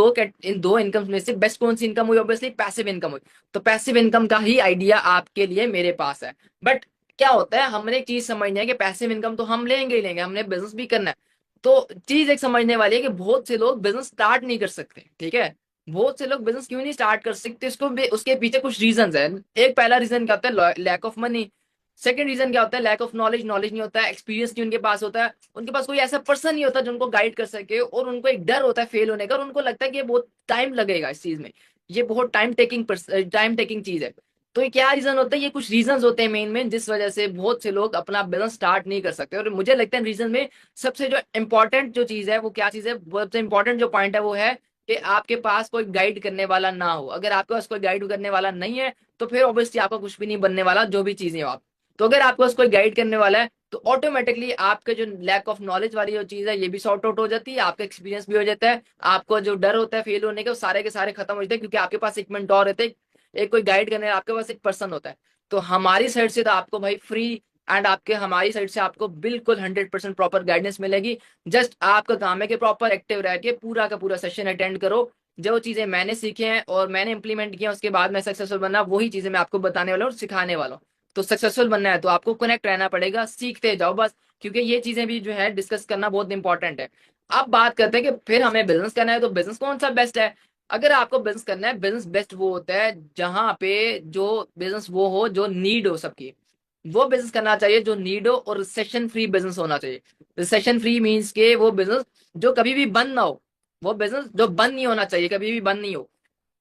दो इनकम में से बेस्ट कौन सी इनकम हुई? ऑब्वियसली पैसिव इनकम हुई। तो पैसिव इनकम का ही आइडिया आपके लिए मेरे पास है। बट क्या होता है, हमने एक चीज समझनी है कि पैसिव इनकम तो हम लेंगे ही लेंगे, हमने बिजनेस भी करना है। तो चीज एक समझने वाली है कि बहुत से लोग बिजनेस स्टार्ट नहीं कर सकते। ठीक है। बहुत से लोग बिजनेस क्यों नहीं स्टार्ट कर सकते, इसको उसके पीछे कुछ रीजंस है। एक पहला रीजन क्या होता है? Lack of money. Second reason क्या होता है? Lack of knowledge. नॉलेज नहीं होता है, एक्सपीरियंस नहीं उनके पास होता है, उनके पास कोई ऐसा पर्सन नहीं होता जो उनको गाइड कर सके, और उनको एक डर होता है फेल होने का, और उनको लगता है कि ये बहुत टाइम लगेगा इस चीज में, ये बहुत टाइम टेकिंग चीज है। तो ये क्या रीजन होता है? ये कुछ रीजंस होते हैं मेन में जिस वजह से बहुत से लोग अपना बिजनेस स्टार्ट नहीं कर सकते। और मुझे लगता है रीजन में सबसे जो इंपॉर्टेंट जो चीज है वो क्या चीज है, सबसे इंपॉर्टेंट जो पॉइंट है वो है कि आपके पास कोई गाइड करने वाला ना हो। अगर आपके पास कोई गाइड करने वाला नहीं है तो फिर ऑब्वियसली आपका कुछ भी नहीं बनने वाला, जो भी चीजें हो आप। तो अगर आपके पास कोई गाइड करने वाला है तो ऑटोमेटिकली आपके जो लैक ऑफ नॉलेज वाली जो चीज है ये भी सॉर्ट आउट हो जाती है, आपका एक्सपीरियंस भी हो जाता है, आपको जो डर होता है फेल होने के वो सारे के सारे खत्म हो जाते हैं, क्योंकि आपके पास एक मेंटोर रहते हैं, एक कोई गाइड करने, आपके पास एक पर्सन होता है। तो हमारी साइड से तो आपको भाई फ्री एंड आपके हमारी साइड से आपको बिल्कुल 100% प्रॉपर गाइडेंस मिलेगी। जस्ट आपका काम है कि प्रॉपर एक्टिव रह के पूरा का पूरा सेशन अटेंड करो। जो चीजें मैंने सीखी हैं और मैंने इंप्लीमेंट किया उसके बाद मैं सक्सेसफुल बनना, वही चीजें मैं आपको बताने वाला हूँ और सिखाने वाला हूँ। तो सक्सेसफुल बनना है तो आपको कनेक्ट रहना पड़ेगा, सीखते जाओ बस, क्योंकि ये चीजें भी जो है डिस्कस करना बहुत इंपॉर्टेंट है। अब बात करते हैं कि फिर हमें बिजनेस करना है तो बिजनेस कौन सा बेस्ट है। अगर आपको बिजनेस करना है, बिजनेस बेस्ट वो होता है जहां पे जो बिजनेस वो हो जो नीड हो सबकी, वो बिजनेस करना चाहिए जो नीड हो, और रिसेशन फ्री बिजनेस होना चाहिए। रिसेशन फ्री मींस के वो बिजनेस जो कभी भी बंद ना हो, वो बिजनेस जो बंद नहीं होना चाहिए, कभी भी बंद नहीं हो।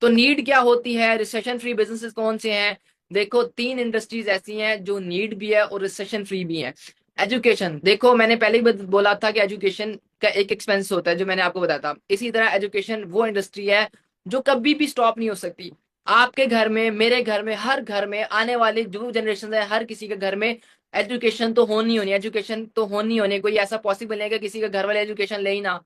तो नीड क्या होती है, रिसेशन फ्री बिजनेसेस कौन से हैं? देखो 3 इंडस्ट्रीज ऐसी हैं जो नीड भी है और रिसेशन फ्री भी है। एजुकेशन, देखो मैंने पहले ही बोला था कि एजुकेशन का एक एक्सपेंस होता है जो मैंने आपको बताया था। इसी तरह एजुकेशन वो इंडस्ट्री है जो कभी भी स्टॉप नहीं हो सकती। आपके घर में, मेरे घर में, हर घर में, आने वाले जो जनरेशन है हर किसी के घर में एजुकेशन तो होनी होनी, एजुकेशन तो होनी होनी। कोई ऐसा पॉसिबल नहीं है कि किसी के घर वाले एजुकेशन ले ही ना,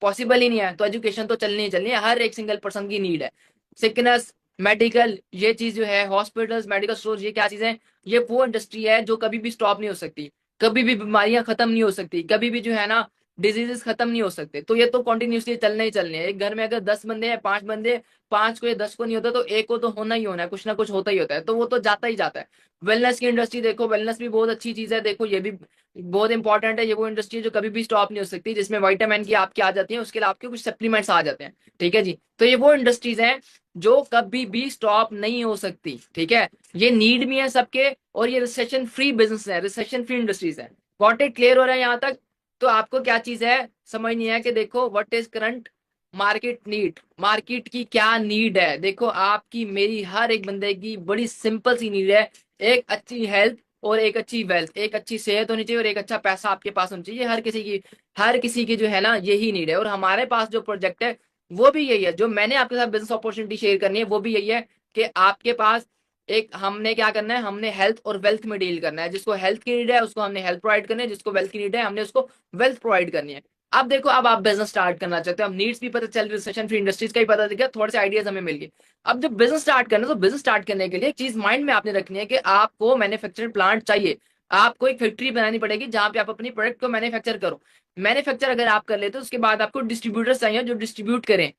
पॉसिबल ही नहीं है। तो एजुकेशन तो चलनी ही चलनी है, हर एक सिंगल पर्सन की नीड है। सिकनेस, मेडिकल, ये चीज जो है, हॉस्पिटल्स, मेडिकल स्टोर, ये क्या चीज है? ये वो इंडस्ट्री है जो कभी भी स्टॉप नहीं हो सकती, कभी भी बीमारियां खत्म नहीं हो सकती, कभी भी जो है ना डिजीजेस खत्म नहीं हो सकते। तो ये तो कॉन्टिन्यूसली चलने ही चलने हैं। एक घर में अगर 10 बंदे हैं, 5 बंदे, 5 को या 10 को नहीं होता तो एक को तो होना ही होना है, कुछ ना कुछ होता ही होता है, तो वो तो जाता ही जाता है। वेलनेस की इंडस्ट्री देखो, वेलनेस भी बहुत अच्छी चीज है, देखो ये भी बहुत इंपॉर्टेंट है। ये वो इंडस्ट्री है जो कभी भी स्टॉप नहीं हो सकती, जिसमें विटामिन की आपकी आ जाती है, उसके लिए आपके कुछ सप्लीमेंट्स आ जाते हैं। ठीक है जी। तो ये वो इंडस्ट्रीज हैं जो कभी भी स्टॉप नहीं हो सकती। ठीक है। ये नीड भी है सबके, और ये रिसेशन फ्री बिजनेस है, रिसेशन फ्री इंडस्ट्रीज है। Got it? क्लियर हो रहा है यहाँ तक? तो आपको क्या चीज है समझनी है कि देखो what is current market need, market की क्या नीड है। देखो आपकी मेरी हर एक बंदे की बड़ी सिंपल सी नीड है, एक अच्छी हेल्थ और एक अच्छी वेल्थ, एक अच्छी सेहत होनी चाहिए और एक अच्छा पैसा आपके पास होना चाहिए। हर किसी की जो है ना यही नीड है। और हमारे पास जो प्रोजेक्ट है वो भी यही है, जो मैंने आपके साथ बिजनेस अपॉर्चुनिटी शेयर करनी है वो भी यही है कि आपके पास एक, हमने क्या करना है, हमने हेल्थ और वेल्थ में डील करना है। जिसको हेल्थ की नीड है उसको हमने हेल्थ प्रोवाइड करनी है, जिसको वेल्थ की नीड है हमने उसको वेल्थ प्रोवाइड करनी है। अब देखो, अब आप बिजनेस स्टार्ट करना चाहते हो, अब नीड्स भी पता चल रही, रिसेशन फ्री इंडस्ट्रीज का ही पता चल गया, थोड़े से आइडियाज हमें मिल गए। अब जब बिजनेस स्टार्ट करना, तो बिजनेस स्टार्ट करने के लिए एक चीज माइंड में आपने रखनी है कि आपको मैन्युफैक्चरिंग प्लांट चाहिए। आपको एक फैक्ट्री बनानी पड़ेगी जहां पे आप अपनी प्रोडक्ट को मैन्युफैक्चर करो। मैन्युफैक्चर अगर आप कर लेते हो, उसके बाद आपको डिस्ट्रीब्यूटर्स चाहिए जो डिस्ट्रीब्यूट करें।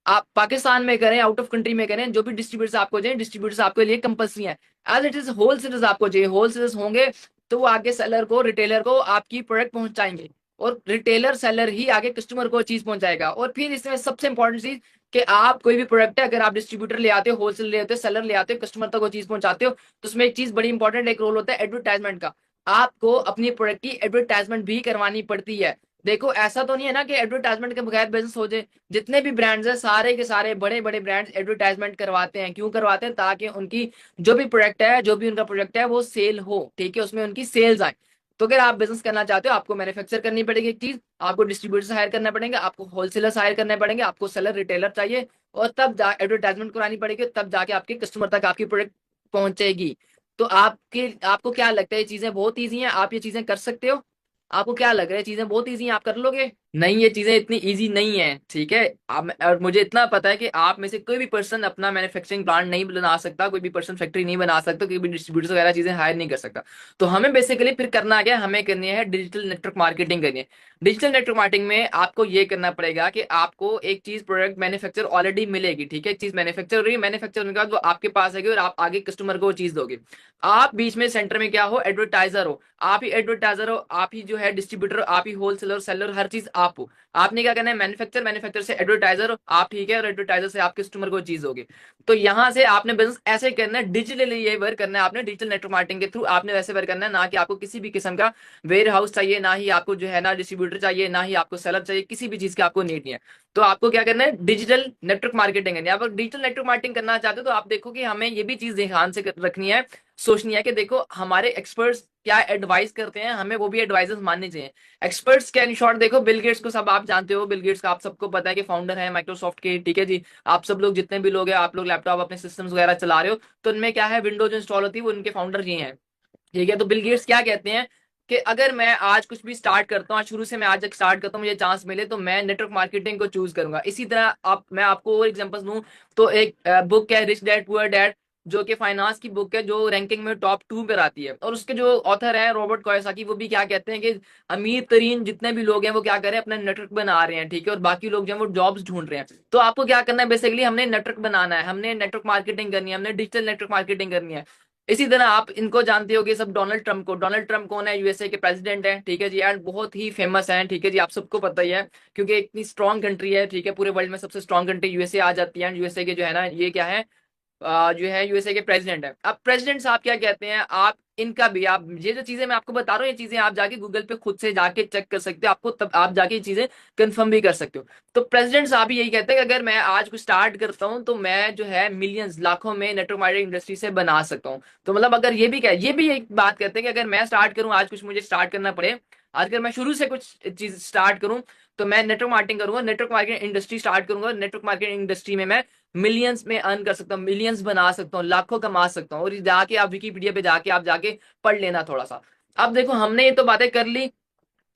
आप पाकिस्तान में करें, आउट ऑफ कंट्री में करें, जो भी डिस्ट्रीब्यूटर्स आपको चाहिए, डिस्ट्रीब्यूटर्स आपके लिए कंपल्सरी है। एज इट इज होलसेलर्स आपको चाहिए, होलसेलर्स होंगे तो वो आगे सेलर को, रिटेलर को आपकी प्रोडक्ट पहुंचाएंगे, और रिटेलर सेलर ही आगे कस्टमर को चीज पहुंचाएगा। और फिर इसमें सबसे इंपॉर्टेंट चीज कि आप कोई भी प्रोडक्ट है, अगर आप डिस्ट्रीब्यूटर ले आते हो, होलसेल ले आते हो, सेलर ले आते हो, कस्टमर तक वो चीज पहुंचाते हो, तो उसमें एक चीज बड़ी इंपॉर्टेंट एक रोल होता है एडवर्टाइजमेंट का। आपको अपनी प्रोडक्ट की एडवर्टाइजमेंट भी करवानी पड़ती है। देखो, ऐसा तो नहीं है ना कि एडवर्टाइजमेंट के बगैर बिजनेस हो जाए। जितने भी ब्रांड्स हैं, सारे के सारे बड़े बड़े ब्रांड्स एडवर्टाइजमेंट करवाते हैं। क्यों करवाते हैं? ताकि उनकी जो भी प्रोडक्ट है, जो भी उनका प्रोडक्ट है, वो सेल हो, ठीक है, उसमें उनकी सेल्स आए। तो अगर आप बिजनेस करना चाहते हो, आपको मैन्युफैक्चर करनी पड़ेगी एक चीज, आपको डिस्ट्रीब्यूटर्स हायर करना पड़ेंगे, आपको होलसेलर्स हायर करने पड़ेंगे, आपको सेलर रिटेलर चाहिए, और तब एडवर्टाइजमेंट करानी पड़ेगी, तब जाके आपके कस्टमर तक आपकी प्रोडक्ट पहुंचेगी। तो आपको क्या लगता है, ये चीजें बहुत ईजी हैं? आप ये चीजें कर सकते हो? आपको क्या लग रहा है, चीजें बहुत ईजी हैं, आप कर लोगे? नहीं, ये चीजें इतनी इजी नहीं है, ठीक है। आप, और मुझे इतना पता है कि आप में से कोई भी पर्सन अपना मैन्युफैक्चरिंग प्लांट नहीं बना सकता, कोई भी पर्सन फैक्ट्री नहीं बना सकता, कोई भी डिस्ट्रीब्यूटर्स वगैरह चीजें हायर नहीं कर सकता। तो हमें बेसिकली फिर करना क्या, हमें करनी है डिजिटल नेटवर्क मार्केटिंग करनी है। डिजिटल नेटवर्क मार्केटिंग में आपको ये करना पड़ेगा कि आपको एक चीज प्रोडक्ट मैन्युफैक्चर ऑलरेडी मिलेगी, ठीक है, एक चीज मैन्युफैक्चर हो रही है, मैन्युफैक्चर होने के बाद वो आपके पास आएगी और आप आगे कस्टमर को वो चीज दोगे। आप बीच में सेंटर में क्या हो, एडवर्टाइजर हो। आप ही एडवर्टाइजर हो, आप ही जो है डिस्ट्रीब्यूटर, आप ही होलसेलर, सेलर, हर चीज आप हो। आपने क्या करना है, मैन्युफैक्चर, मैन्युफैक्चर से एडवर्टाइजर हो आप, ठीक है, और एडवर्टाइजर से आप कस्टमर को चीज होगी। तो यहां से आपने बिजनेस ऐसे करना है, डिजिटली ये वर्क करना है आपने, डिजिटल नेटवर्क मार्केटिंग के थ्रू आपने वैसे वर्क करना है। ना कि आपको किसी भी किस्म का वेयर हाउस चाहिए, ना ही आपको जो है ना डिस्ट्रीब्यूटर चाहिए, ना ही आपको सेलर चाहिए, किसी भी चीज की आपको नीड नहीं है। तो आपको क्या करना है, डिजिटल नेटवर्क मार्केटिंग करनी है। आप डिजिटल नेटवर्क मार्केटिंग करना चाहते हो, तो आप देखो कि हमें ये भी चीज ध्यान से रखनी है, सोचनी है कि देखो हमारे एक्सपर्ट्स क्या एडवाइस करते हैं, हमें वो भी एडवाइजेस मानने चाहिए। एक्सपर्ट्स क्या, इन शॉर्ट देखो, बिल गेट्स को सब आप जानते हो, बिल गेट्स का आप सबको पता है कि फाउंडर है माइक्रोसॉफ्ट के, ठीक है जी। आप सब लोग जितने भी लोग हैं, आप लोग लैपटॉप अपने सिस्टम्स वगैरह चला रहे हो, तो उनमें क्या है, विंडोज इंस्टॉल होती है, वो उनके फाउंडर ये हैं, ठीक है। तो बिल गेट्स क्या कहते हैं कि अगर मैं आज कुछ भी स्टार्ट करता हूँ, आज शुरू से मैं आज स्टार्ट करता हूँ, मुझे चांस मिले तो मैं नेटवर्क मार्केटिंग को चूज करूंगा। इसी तरह आप, मैं आपको और एग्जांपल्स दूं, तो एक बुक है रिच डैड पुअर डैड, जो कि फाइनेंस की बुक है, जो रैंकिंग में टॉप 2 पर आती है, और उसके जो ऑथर है रॉबर्ट कियोसाकी, वो भी क्या कहते हैं कि अमीर तरीन जितने भी लोग हैं वो क्या कर रहे हैं, अपना नेटवर्क बना रहे हैं, ठीक है, और बाकी लोग जो है वो जॉब्स ढूंढ रहे हैं। तो आपको क्या करना है, बेसिकली हमने नेटवर्क बनाना है, हमने नेटवर्क मार्केटिंग करनी है, हमने डिजिटल नेटवर्क मार्केटिंग करनी है। इसी तरह आप इनको जानते होगे सब, डोनाल्ड ट्रंप को। डोनाल्ड ट्रंप कौन है, यूएसए के प्रेसिडेंट है, ठीक है जी, एंड बहुत ही फेमस है, ठीक है जी, आप सबको पता ही है, क्योंकि इतनी स्ट्रॉन्ग कंट्री है, ठीक है, पूरे वर्ल्ड में सबसे स्ट्रॉन्ग कंट्री यूएसए आ जाती है। एंड यूएसए के जो है ना, ये क्या है, जो है यूएसए के प्रेसिडेंट है। अब प्रेसिडेंट साहब क्या कहते हैं, आप इनका भी, आप ये जो चीजें मैं आपको बता रहा हूँ, ये चीजें आप जाके गूगल पे खुद से जाके चेक कर सकते हो, आपको तब आप जाके ये चीजें कंफर्म भी कर सकते हो। तो प्रेसिडेंट साहब यही कहते हैं कि अगर मैं आज कुछ स्टार्ट करता हूँ, तो मैं जो है मिलियंस, लाखों में नेटवर्क मार्केटिंग इंडस्ट्री से बना सकता हूँ। तो मतलब अगर ये भी क्या, ये भी एक बात कहते हैं कि अगर मैं स्टार्ट करूँ आज, कुछ मुझे स्टार्ट करना पड़े, आज अगर मैं शुरू से कुछ चीज स्टार्ट करूं, तो मैं नेटवर्क मार्केटिंग करूंगा, नेटवर्क मार्केटिंग इंडस्ट्री स्टार्ट करूंगा, नेटवर्क मार्केटिंग इंडस्ट्री में मैं मिलियंस में अर्न कर सकता हूँ, मिलियंस बना सकता हूँ, लाखों कमा सकता हूँ। और जाके आप विकीपीडिया पे जाके आप जाके पढ़ लेना थोड़ा सा। अब देखो, हमने ये तो बातें कर ली,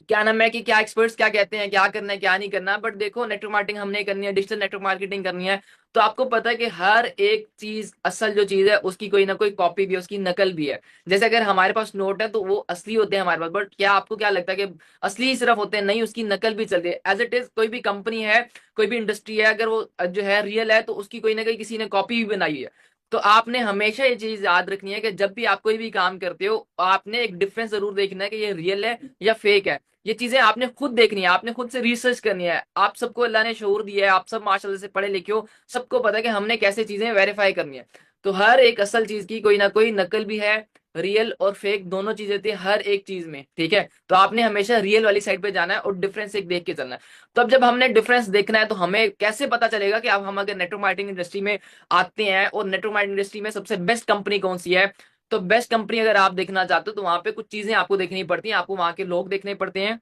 क्या नाम है कि क्या एक्सपर्ट्स क्या कहते हैं, क्या करना है क्या नहीं करना, बट देखो नेटवर्क मार्केटिंग हमने करनी है, डिजिटल नेटवर्क मार्केटिंग करनी है। तो आपको पता है कि हर एक चीज, असल जो चीज है उसकी कोई ना कोई कॉपी भी है, उसकी नकल भी है। जैसे अगर हमारे पास नोट है तो वो असली होते हैं हमारे पास, बट क्या आपको क्या लगता है कि असली ही सिर्फ होते हैं? नहीं, उसकी नकल भी चल रही है। एज इट इज, कोई भी कंपनी है, कोई भी इंडस्ट्री है, अगर वो जो है रियल है, तो उसकी कोई ना कोई किसी ने कॉपी भी बनाई है। तो आपने हमेशा ये चीज याद रखनी है कि जब भी आप कोई भी काम करते हो, आपने एक डिफरेंस जरूर देखना है कि ये रियल है या फेक है। ये चीजें आपने खुद देखनी है, आपने खुद से रिसर्च करनी है। आप सबको अल्लाह ने शऊर दिया है, आप सब माशाल्लाह से पढ़े लिखे हो, सबको पता है कि हमने कैसे चीजें वेरीफाई करनी है। तो हर एक असल चीज की कोई ना कोई नकल भी है, रियल और फेक दोनों चीजें होती है हर एक चीज में, ठीक है। तो आपने हमेशा रियल वाली साइड पे जाना है और डिफरेंस एक देख के चलना है। तो अब जब हमने डिफरेंस देखना है, तो हमें कैसे पता चलेगा कि अब हम अगर नेटवर्क मार्केटिंग इंडस्ट्री में आते हैं, और नेटवर्क मार्केटिंग इंडस्ट्री में सबसे बेस्ट कंपनी कौन सी है? तो बेस्ट कंपनी अगर आप देखना चाहते हो, तो वहां पे कुछ चीजें आपको देखनी पड़ती हैं, आपको वहां के लोग देखने पड़ते हैं,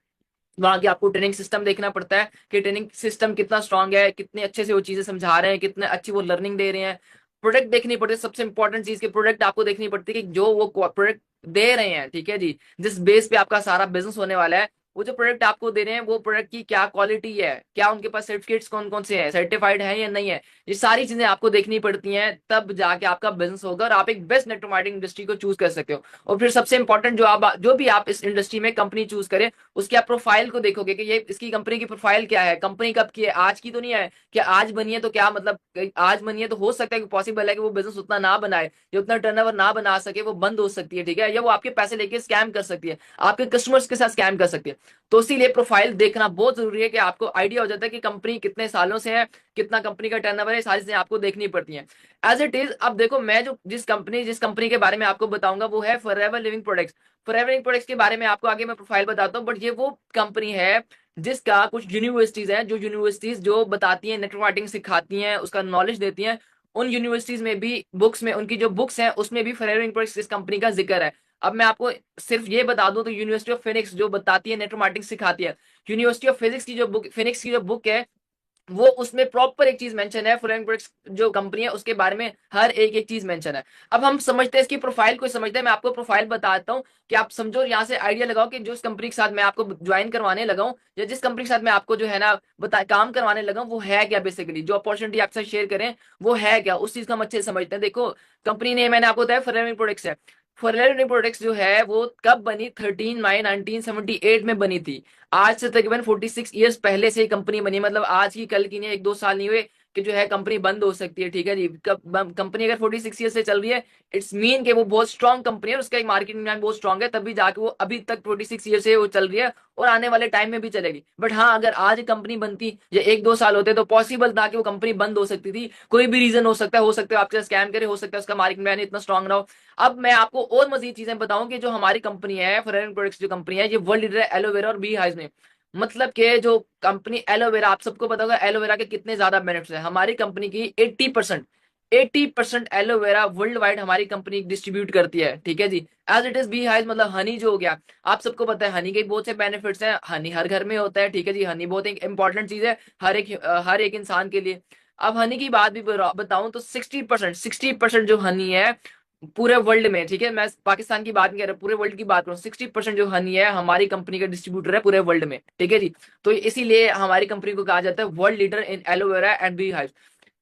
वहां की आपको ट्रेनिंग सिस्टम देखना पड़ता है कि ट्रेनिंग सिस्टम कितना स्ट्रांग है, कितने अच्छे से वो चीजें समझा रहे हैं, कितने अच्छी वो लर्निंग दे रहे हैं। प्रोडक्ट देखनी पड़ती है, सबसे इंपॉर्टेंट चीज के प्रोडक्ट आपको देखनी पड़ती है कि जो वो प्रोडक्ट दे रहे हैं, ठीक है जी, जिस बेस पे आपका सारा बिजनेस होने वाला है, वो जो प्रोडक्ट आपको दे रहे हैं वो प्रोडक्ट की क्या क्वालिटी है, क्या उनके पास सर्टिफिकेट्स कौन कौन से हैं, सर्टिफाइड है या नहीं है, ये सारी चीजें आपको देखनी पड़ती हैं, तब जाके आपका बिजनेस होगा और आप एक बेस्ट नेटवर्क मार्केटिंग इंडस्ट्री को चूज कर सकते हो। और फिर सबसे इंपॉर्टेंट, जो भी आप इस इंडस्ट्री में कंपनी चूज करें, उसकी आप प्रोफाइल को देखोगे कि ये इसकी कंपनी की प्रोफाइल क्या है, कंपनी कब की है, आज की तो नहीं है कि आज बनी है तो क्या मतलब, आज बनी है तो हो सकता है कि पॉसिबल है कि वो बिजनेस उतना ना बनाए, जो उतना टर्नओवर ना बना सके, वो बंद हो सकती है, ठीक है, या वो आपके पैसे लेके स्कैम कर सकती है, आपके कस्टमर्स के साथ स्कैम कर सकती है। तो इसीलिए प्रोफाइल देखना बहुत जरूरी है कि आपको आइडिया हो जाता है कि कंपनी कितने सालों से है, कितना कंपनी का टर्नओवर है, सारी चीजें आपको देखनी पड़ती हैं। एज इट इज, अब देखो मैं जो जिस कंपनी के बारे में आपको बताऊंगा वो है forever living products. Forever living products के बारे में आपको आगे मैं प्रोफाइल बताता हूँ, बट ये वो कंपनी है जिसका कुछ यूनिवर्सिटीज हैं, जो यूनिवर्सिटीज जो बताती हैं, नेटवर्क मार्केटिंग सिखाती हैं, उसका नॉलेज देती हैं, उन यूनिवर्सिटीज में भी बुक्स में, उनकी जो बुक्स हैं उसमें भी फॉरएवर लिविंग प्रोडक्ट्स इस कंपनी का जिक्र है। अब मैं आपको सिर्फ ये बता दूं तो यूनिवर्सिटी ऑफ फिनिक्स जो बताती है, नेटवर्क मार्केटिंग सिखाती है, यूनिवर्सिटी ऑफ फिजिक्स की जो बुक, फिनिक्स की जो बुक है, वो उसमें प्रॉपर एक चीज मेंशन है, फॉरेन प्रोडक्ट्स जो कंपनी है उसके बारे में हर एक एक चीज मेंशन है। अब हम समझते हैं इसकी प्रोफाइल को, समझते हैं, मैं आपको प्रोफाइल बताता हूँ कि आप समझो, यहाँ से आइडिया लगाओ कि जो इस कंपनी के साथ मैं आपको ज्वाइन करवाने लगा हूँ, या जिस कंपनी के साथ मैं आपको जो है ना बता काम करवाने लगा हूँ, वो है क्या, बेसिकली जो अपॉर्चुनिटी आपसे शेयर करें वो है क्या, उस चीज का हम अच्छे से समझते हैं। देखो, कंपनी ने मैंने आपको बताया फॉरेन प्रोडक्ट्स है। फॉरेन प्रोडक्ट्स जो है वो कब बनी, 13 मई 1978 में बनी थी। आज से तकरीबन 46 ईयर्स पहले से ही कंपनी बनी, मतलब आज की कल की नहीं, एक दो साल नहीं हुए कि जो है कंपनी बंद हो सकती है, ठीक है जी। कंपनी अगर 46 ईयर्स से चल रही है, इट्स मीन कि वो बहुत स्ट्रॉन्ग कंपनी है, उसका मार्केटिंग प्लान बहुत स्ट्रॉन्ग है, तभी जाके वो अभी तक 46 ईयर से वो चल रही है और आने वाले टाइम में भी चलेगी। बट हाँ, अगर आज कंपनी बनती या एक दो साल होते तो पॉसिबल था कि वो कंपनी बंद हो सकती थी, कोई भी रीजन हो सकता है आपके स्कैम करे, हो सकता है उसका मार्केटिंग प्लान इतना स्ट्रॉन्ग ना हो। अब मैं आपको और मजीद चीजें बताऊं कि जो हमारी कंपनी है फॉरेन प्रोडक्ट्स जो कंपनी है, ये वर्ल्ड लीडर है एलोवेरा और बी हाइज में। मतलब कि जो कंपनी एलोवेरा, आप सबको पता होगा एलोवेरा के कितने ज्यादा बेनिफिट्स हैं, हमारी कंपनी की 80% एलोवेरा वर्ल्ड वाइड हमारी कंपनी डिस्ट्रीब्यूट करती है, ठीक है जी। As it is bee hives मतलब हनी जो हो गया, आप सबको पता है हनी के बहुत से बेनिफिट्स हैं, हनी हर घर में होता है, ठीक है जी, हनी बहुत एक इंपॉर्टेंट चीज है हर एक इंसान के लिए। अब हनी की बात भी बताऊं तो 60% जो हनी है पूरे वर्ल्ड में, ठीक है, मैं पाकिस्तान की बात नहीं कर रहा, पूरे वर्ल्ड की बात करूं, 60% जो हनी है हमारी कंपनी का डिस्ट्रीब्यूटर है पूरे वर्ल्ड में, ठीक है जी। तो इसीलिए हमारी कंपनी को कहा जाता है world leader in aloe vera and bee hive.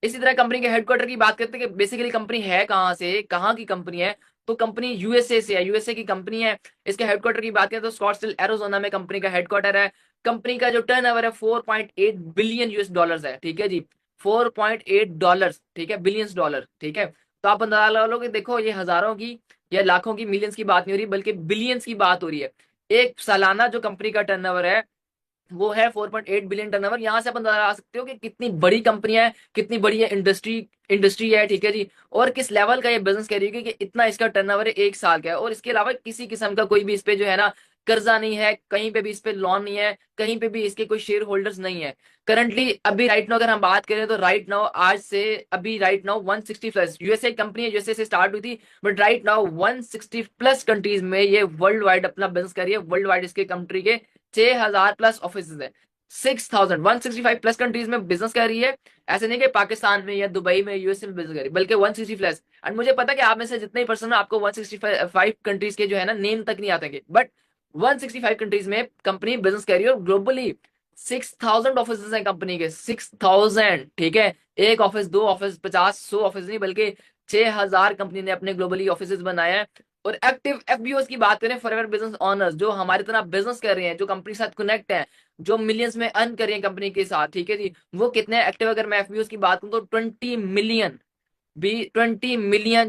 इसी तरह कंपनी के हेडक्वार्टर की बात करते हैं कि बेसिकली कंपनी है कहाँ से, कहाँ की कंपनी है, तो कंपनी यूएसए से है, यूएसए की कंपनी है। इसके हेडक्वार्टर की बात करें तो स्कॉट्सडेल एरिजोना में कंपनी का हेडक्वार्टर है। कंपनी का जो टर्नओवर है 4.8 बिलियन यूएस डॉलर्स है, ठीक है जी, 4.8 डॉलर्स, ठीक है, बिलियंस डॉलर, ठीक है। तो आप अंदाजा लगा लो कि देखो ये हजारों की या लाखों की, मिलियंस की बात नहीं हो रही बल्कि बिलियंस की बात हो रही है। एक सालाना जो कंपनी का टर्नओवर है वो है 4.8 बिलियन टर्नओवर। यहां से अपन आ सकते हो कि कितनी बड़ी कंपनी है, कितनी बड़ी है इंडस्ट्री है, ठीक है जी, और किस लेवल का ये बिजनेस कर रही है कि इतना इसका टर्नओवर है एक साल का है, और इसके अलावा किसी किस्म का कोई भी इस पे जो है ना कर्जा नहीं है, कहीं पे भी इस पे लोन नहीं है, कहीं पे भी इसके कोई शेयर होल्डर्स नहीं है। करंटली अभी राइट नाउ अगर हम बात करें तो राइट नाउ आज से अभी right now 160 plus, USA company है, यूएसए से स्टार्ट हुई थी, but right now 160 plus countries में ये वर्ल्ड वाइड अपना बिजनेस कर रही है। वर्ल्ड वाइड इसके कंट्री के 6,000 प्लस ऑफिस है, 6,165 प्लस कंट्रीज में बिजनेस कर रही है। ऐसे नहीं कि पाकिस्तान में या दुबई में यूएसए में बिजनेस कर रही है, बल्कि 160 प्लस। एंड मुझे पता है कि आप में से जितने ही पर्सन आपको 165 कंट्रीज के जो है ना नेम तक नहीं आते, बट 165 कंट्रीज में कंपनी बिजनेस कर रही है, और ग्लोबली 6,000 ऑफिस हैं कंपनी के, 6,000, ठीक है। एक ऑफिस, दो ऑफिस, 50, 100 ऑफिस नहीं, बल्कि 6,000 कंपनी ने अपने ग्लोबली ऑफिस बनाए हैं। और एक्टिव एफबीओ की बात करें, फॉरएवर बिजनेस ओनर्स जो हमारी तरह बिजनेस कर रहे हैं, जो कंपनी के साथ कनेक्ट हैं, जो मिलियंस में अर्न कर रहे हैं कंपनी के साथ, ठीक है जी, वो कितने एक्टिव, अगर मैं एफबीओ की बात करूं तो 20 मिलियन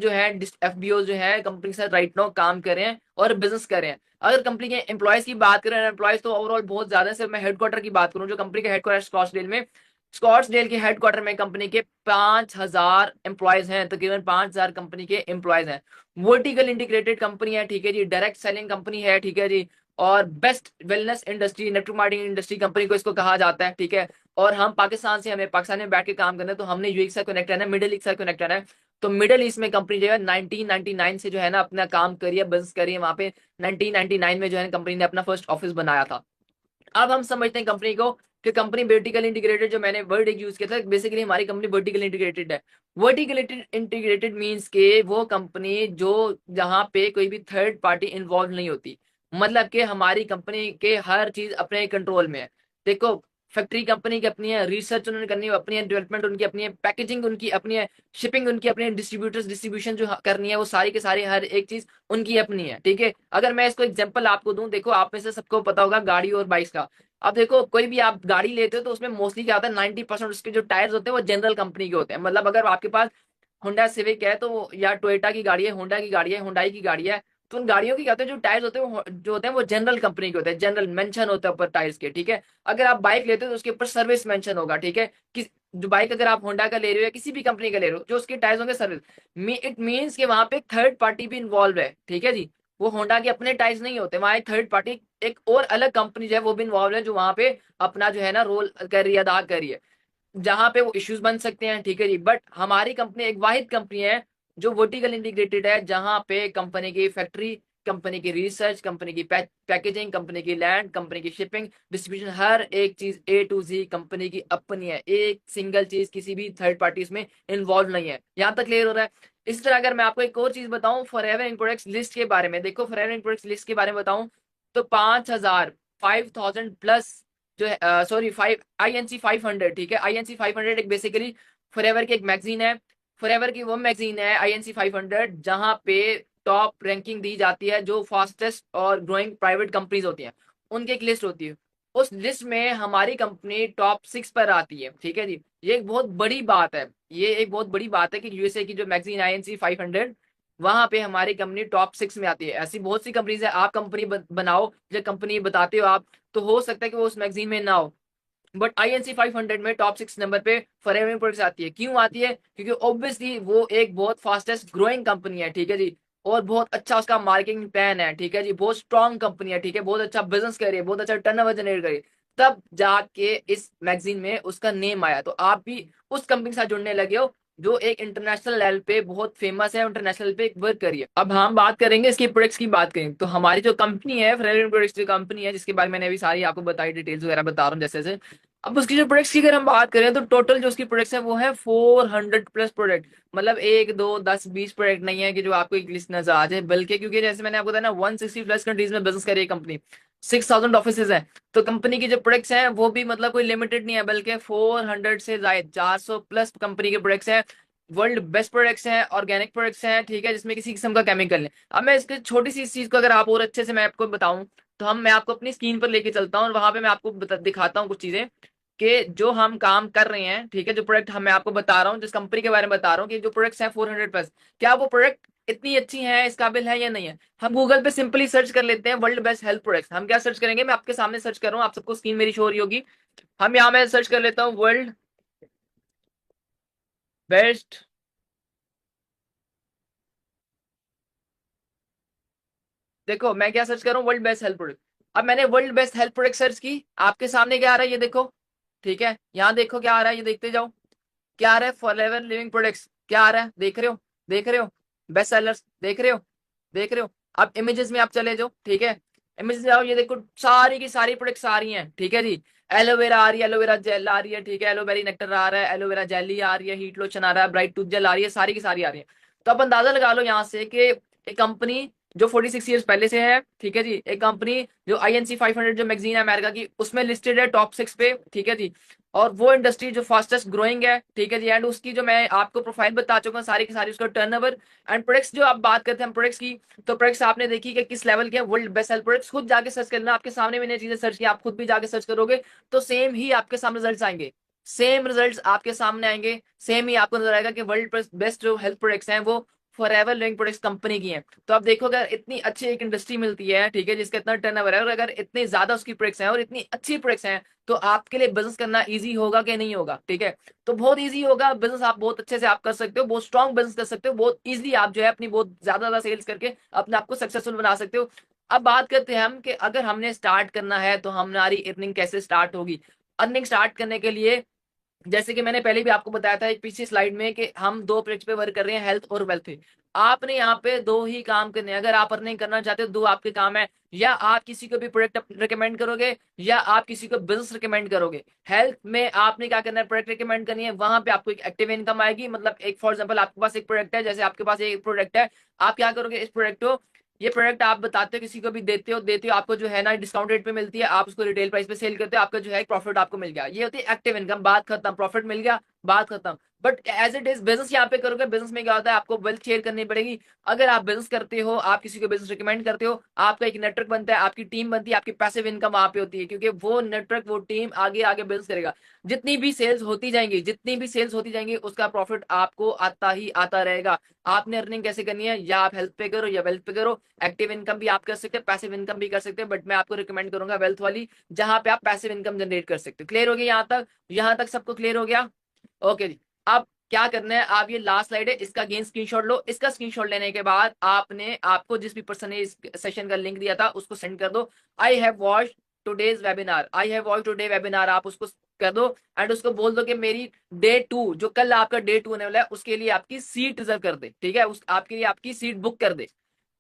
जो है एफबीओ जो है कंपनी के साथ राइट नाउ काम कर रहे हैं और बिजनेस कर रहे हैं। अगर कंपनी के एम्प्लॉयज की बात करें, एम्प्लॉयज तो ओवरऑल बहुत ज्यादा है। सिर्फ मैं हेडक्वार्टर की बात करूं, जो कंपनी के हेडक्वार्टर स्कॉट्सडेल में, स्कॉट्सडेल के हेडक्वार्टर में कंपनी के 5,000 एम्प्लॉयज हैं, तकरीबन 5,000 कंपनी के एम्प्लॉयज हैं। वर्टिकल इंटीग्रेटेड कंपनी है, ठीक है जी, डायरेक्ट सेलिंग कंपनी है, ठीक है जी, और best wellness industry, network marketing industry company को इसको कहा जाता है, ठीक है। और हम पाकिस्तान से, हमें पाकिस्तान में बैठ के काम करना है, तो हमने यूएई के साथ कनेक्ट है, मिडिल ईस्ट से कनेक्ट है। तो मिडिल ईस्ट में कंपनी जो है 1999 से जो है ना अपना काम करिए, बिजनेस करिए वहां पे। 1999 में जो है कंपनी ने अपना फर्स्ट ऑफिस बनाया था। अब हम समझते हैं कंपनी को कि कंपनी वर्टिकल इंटीग्रेटेड, जो मैंने वर्ड एक यूज किया था, बेसिकली हमारी कंपनी वर्टिकल इंटीग्रेटेड है। वर्टिकल इंटीग्रेटेड मींस के वो कंपनी जो जहां पे कोई भी थर्ड पार्टी इन्वॉल्व नहीं होती। मतलब कि हमारी कंपनी के हर चीज अपने कंट्रोल में है। देखो, फैक्ट्री कंपनी की अपनी है, रिसर्च उन्होंने करनी है अपनी है, डेवलपमेंट उनकी अपनी है, पैकेजिंग उनकी अपनी है, शिपिंग उनकी अपनी है, डिस्ट्रीब्यूटर्स डिस्ट्रीब्यूशन जो करनी है वो सारी के सारी हर एक चीज उनकी अपनी है। ठीक है, अगर मैं इसको एग्जांपल आपको दूं, देखो आप में से सबको पता होगा गाड़ी और बाइक्स का। अब देखो कोई भी आप गाड़ी लेते हो तो उसमें मोस्टली क्या होता है, 90% उसके जो टायर्स होते हैं वो जनरल कंपनी के होते हैं। मतलब अगर आपके पास होंडा सिविक है तो, या टोयोटा की गाड़ी है, होंडा की गाड़ी है, हुंडई की गाड़ी है, तो उन गाड़ियों की क्या होते हैं, जो टायर्स होते हैं जो होते हैं वो जनरल कंपनी के होते हैं, जनरल मेंशन होता है ऊपर टायर्स के। ठीक है, अगर आप बाइक लेते हो तो उसके ऊपर सर्विस मेंशन होगा। ठीक है, कि जो बाइक अगर आप होंडा का ले रहे हो या किसी भी कंपनी का ले रहे हो, जो उसके टायर्स होंगे सर्विस, इट मीन्स कि वहां पे थर्ड पार्टी भी इन्वॉल्व है। ठीक है जी, वो होंडा के अपने टायर्स नहीं होते, वहां एक थर्ड पार्टी, एक और अलग कंपनी जो है वो भी इन्वॉल्व है, जो वहां पे अपना जो है ना रोल कर रही है, अदा कर रही है, जहां पे वो इश्यूज बन सकते हैं। ठीक है जी, बट हमारी कंपनी एक वाहिद कंपनी है जो वर्टिकल इंटीग्रेटेड है, जहां पे कंपनी की फैक्ट्री, कंपनी की रिसर्च, कंपनी की पैकेजिंग, कंपनी की लैंड, कंपनी की शिपिंग, डिस्ट्रीब्यूशन, हर एक चीज A to Z कंपनी की अपनी है। एक सिंगल चीज किसी भी थर्ड पार्टी में इन्वॉल्व नहीं है। यहाँ तक क्लियर हो रहा है? इस तरह अगर मैं आपको एक और चीज बताऊं फॉरएवर इन प्रोडक्ट्स लिस्ट के बारे में, देखो फॉरएवर इन प्रोडक्ट्स लिस्ट के बारे में बताऊं तो 5,000, 5,000 प्लस जो है, सॉरी 5 INC 500। ठीक है, INC 500 एक बेसिकली फॉरएवर की एक मैगजीन है। फॉरएवर की वो मैगजीन है INC 500 जहां पे टॉप रैंकिंग दी जाती है, जो फास्टेस्ट और ग्रोइंग प्राइवेट कंपनीज होती हैं उनकी एक लिस्ट होती है। उस लिस्ट में हमारी कंपनी टॉप 6 पर आती है। ठीक है जी, ये एक बहुत बड़ी बात है, ये एक बहुत बड़ी बात है कि यूएसए की जो मैगजीन INC 500, वहां पे हमारी कंपनी टॉप 6 में आती है। ऐसी बहुत सी कंपनीज है, आप कंपनी बनाओ, जो कंपनी बताते हो आप, तो हो सकता है कि वो उस मैगजीन में ना हो, बट INC 500 में टॉप 6 नंबर पे फॉरएवर प्रोडक्ट्स आती है। क्यों आती है? क्योंकि ऑब्वियसली वो एक बहुत फास्टेस्ट ग्रोइंग कंपनी है। ठीक है जी, और बहुत अच्छा उसका मार्केटिंग प्लान है। ठीक है जी, बहुत स्ट्रॉन्ग कंपनी है। ठीक है, बहुत अच्छा बिजनेस कर रही है, बहुत अच्छा टर्नओवर जनरेट कर रही है, तब जाके इस मैगजीन में उसका नेम आया। तो आप भी उस कंपनी के साथ जुड़ने लगे हो जो एक इंटरनेशनल लेवल पे बहुत फेमस है, इंटरनेशनल पे वर्क करिए। अब हम बात करेंगे इसकी प्रोडक्ट्स की, बात करें तो हमारी जो कंपनी है फ्रेगरेंस प्रोडक्ट्स जो कंपनी है, जिसके बारे में मैंने अभी सारी आपको बताई, डिटेल्स वगैरह बता रहा हूँ जैसे जैसे। अब उसकी जो प्रोडक्ट्स की अगर हम बात करें तो टोटल जो उसकी प्रोडक्ट्स है वो है 400 प्लस प्रोडक्ट। मतलब 1 2 10 20 प्रोडक्ट नहीं है कि जो आपको एक लिस्ट नजर आ जाए, बल्कि क्योंकि जैसे मैंने आपको बताया ना 160 प्लस कंट्रीज में बिजनेस कर रही है कंपनी, 6,000 ऑफिसेज हैं, तो कंपनी की जो प्रोडक्ट्स हैं वो भी मतलब कोई लिमिटेड नहीं है, बल्कि 400 से ज्यादा 400 प्लस कंपनी के प्रोडक्ट्स हैं। वर्ल्ड बेस्ट प्रोडक्ट्स हैं, ऑर्गेनिक प्रोडक्ट्स हैं। ठीक है, जिसमें किसी किस्म का केमिकल नहीं। अब मैं इसकी छोटी सी इस चीज को अगर आप और अच्छे से मैं आपको बताऊं, तो मैं आपको अपनी स्क्रीन पर लेके चलता हूँ और वहां पे मैं आपको दिखाता हूँ कुछ चीजें कि जो हम काम कर रहे हैं। ठीक है, जो प्रोडक्ट मैं आपको बता रहा हूँ, जिस कंपनी के बारे में बता रहा हूँ कि जो प्रोडक्ट्स हैं 400 प्लस, क्या वो प्रोडक्ट इतनी अच्छी है, इस काबिल है या नहीं है। हम गूगल पे सिंपली सर्च कर लेते हैं वर्ल्ड बेस्ट हेल्थ प्रोडक्ट्स। हम क्या सर्च करेंगे, मैं आपके सामने सर्च कर रहा हूँ, आप सबको स्क्रीन मेरी शो हो रही होगी। हम यहाँ में सर्च कर लेता हूँ वर्ल्ड बेस्ट, देखो मैं क्या सर्च कर रहा हूँ, वर्ल्ड बेस्ट हेल्थ प्रोडक्ट। अब मैंने world best health product search की, आपके सामने क्या आ रहा है ये देखो। ठीक है, यहाँ देखो क्या आ रहा है, ये देखते जाओ क्या आ रहा है। फॉरएवर लिविंग प्रोडक्ट्स क्या आ रहा है, देख रहे हो? देख रहे हो? बेस्ट सेलर्स देख रहे हो? देख रहे हो? अब इमेजेस में आप चले जाओ। ठीक है, इमेजेस में आओ, ये देखो सारी की सारी प्रोडक्ट्स आ रही हैं। ठीक है जी, एलोवेरा आ रही है, एलोवेरा जेल आ रही है। ठीक है, एलोवेरी नेक्टर आ रहा है, एलोवेरा जेली आ रही है, हीट लोशन आ रहा है, ब्राइट टूथ जेल आ रही है, सारी की सारी आ रही है। तो आप अंदाजा लगा लो यहाँ से कि एक कंपनी जो 46 ईयर्स पहले से है, ठीक है जी, एक कंपनी जो INC 500 जो मैगजीन है अमेरिका की, उसमें लिस्टेड है टॉप 6 पे। ठीक है जी, और वो इंडस्ट्री जो फास्टेस्ट ग्रोइंग है। ठीक है जी, एंड उसकी जो मैं आपको प्रोफाइल बता चुका हूँ सारी की सारी, उसका टर्नओवर एंड प्रोडक्ट्स, जो आप बात करते हैं प्रोडक्ट्स की, तो प्रोडक्ट्स आपने देखी कि किस लेवल के वर्ल्ड बेस्ट सेल प्रोडक्ट्स, खुद जाके सर्च करना, आपके सामने मैंने चीजें सर्च की, आप खुद भी जाके सर्च करोगे तो सेम ही आपके सामने रिजल्ट आएंगे, सेम रिजल्ट्स आपके सामने आएंगे, सेम ही आपको नजर आएगा कि वर्ल्ड बेस्ट जो हेल्थ प्रोडक्ट्स हैं वो फॉरएवर लिविंग प्रोडक्ट्स कंपनी की हैं। तो आप देखो अगर इतनी अच्छी एक इंडस्ट्री मिलती है, ठीक है, जिसका इतना टर्नओवर है, और अगर इतने ज्यादा उसकी प्रोडक्ट्स हैं और इतनी अच्छी प्रोडक्ट्स हैं, तो आपके लिए बिजनेस करना इजी होगा कि नहीं होगा? ठीक है, तो बहुत इजी होगा बिजनेस, आप बहुत अच्छे से आप कर सकते हो, बहुत स्ट्रॉन्ग बिजनेस कर सकते हो, बहुत इजीली आप जो है अपनी बहुत ज्यादा ज्यादा सेल्स करके अपने आप को सक्सेसफुल बना सकते हो। अब बात करते हैं हम कि अगर हमने स्टार्ट करना है तो हमारी अर्निंग कैसे स्टार्ट होगी। अर्निंग स्टार्ट करने के लिए, जैसे कि मैंने पहले भी आपको बताया था एक पिछली स्लाइड में, कि हम दो प्रोजेक्ट पे वर्क कर रहे हैं, हेल्थ और वेल्थ पे। आपने यहाँ पे दो ही काम करने हैं, अगर आप अर्निंग करना चाहते हो, दो आपके काम है, या आप किसी को भी प्रोडक्ट रिकमेंड करोगे, या आप किसी को बिजनेस रिकमेंड करोगे। हेल्थ में आपने क्या करना है, प्रोडक्ट रिकमेंड करनी है, वहां पे आपको एक एक्टिव इनकम आएगी। मतलब एक फॉर एग्जाम्पल आपके पास एक प्रोडक्ट है, जैसे आपके पास एक प्रोडक्ट है, आप क्या करोगे, इस प्रोडक्ट को ये प्रोडक्ट आप बताते हो, किसी को भी देते हो, आपको जो है ना डिस्काउंट रेट पे मिलती है, आप उसको रिटेल प्राइस पे सेल करते हो, आपका जो है प्रॉफिट आपको मिल गया। ये होती है एक्टिव इनकम, बात खत्म, प्रॉफिट मिल गया, बात खत्म। But as it is business यहाँ पे करोगे, बिजनेस में क्या होता है, आपको वेल्थ शेयर करनी पड़ेगी। अगर आप बिजनेस करते हो, आप किसी को बिजनेस रिकमेंड करते हो, आपका एक नेटवर्क बनता है, आपकी टीम बनती है, आपकी पैसिव इनकम वहां पे होती है, क्योंकि वो नेटवर्क, वो टीम आगे आगे बिजनेस करेगा। जितनी भी सेल्स होती जाएंगी, जितनी भी सेल्स होती जाएंगी, उसका प्रॉफिट आपको आता ही आता रहेगा। आपने अर्निंग कैसे करनी है, या आप हेल्थ पे करो या वेल्थ पे करो। एक्टिव इनकम भी आप कर सकते हैं, पैसिव इनकम भी कर सकते हैं, बट मैं आपको रिकमेंड करूंगा वेल्थ वाली, जहां पे आप पैसिव इनकम जनरेट कर सकते हो। क्लियर हो गया यहाँ तक? यहाँ तक सबको क्लियर हो गया? ओके जी। अब क्या करना है, आप ये लास्ट स्लाइड है, इसका अगेन स्क्रीनशॉट लो। इसका स्क्रीनशॉट लेने के बाद आपने, आपको जिस भी पर्सन ने इस सेशन का लिंक दिया था उसको सेंड कर दो। आई have watched today's webinar, I have watch today webinar, आप उसको कर दो। एंड उसको बोल दो कि मेरी डे 2, जो कल आपका डे 2 होने वाला है, उसके लिए आपकी सीट रिजर्व कर दे। ठीक है, उस आपके लिए आपकी सीट बुक कर दे।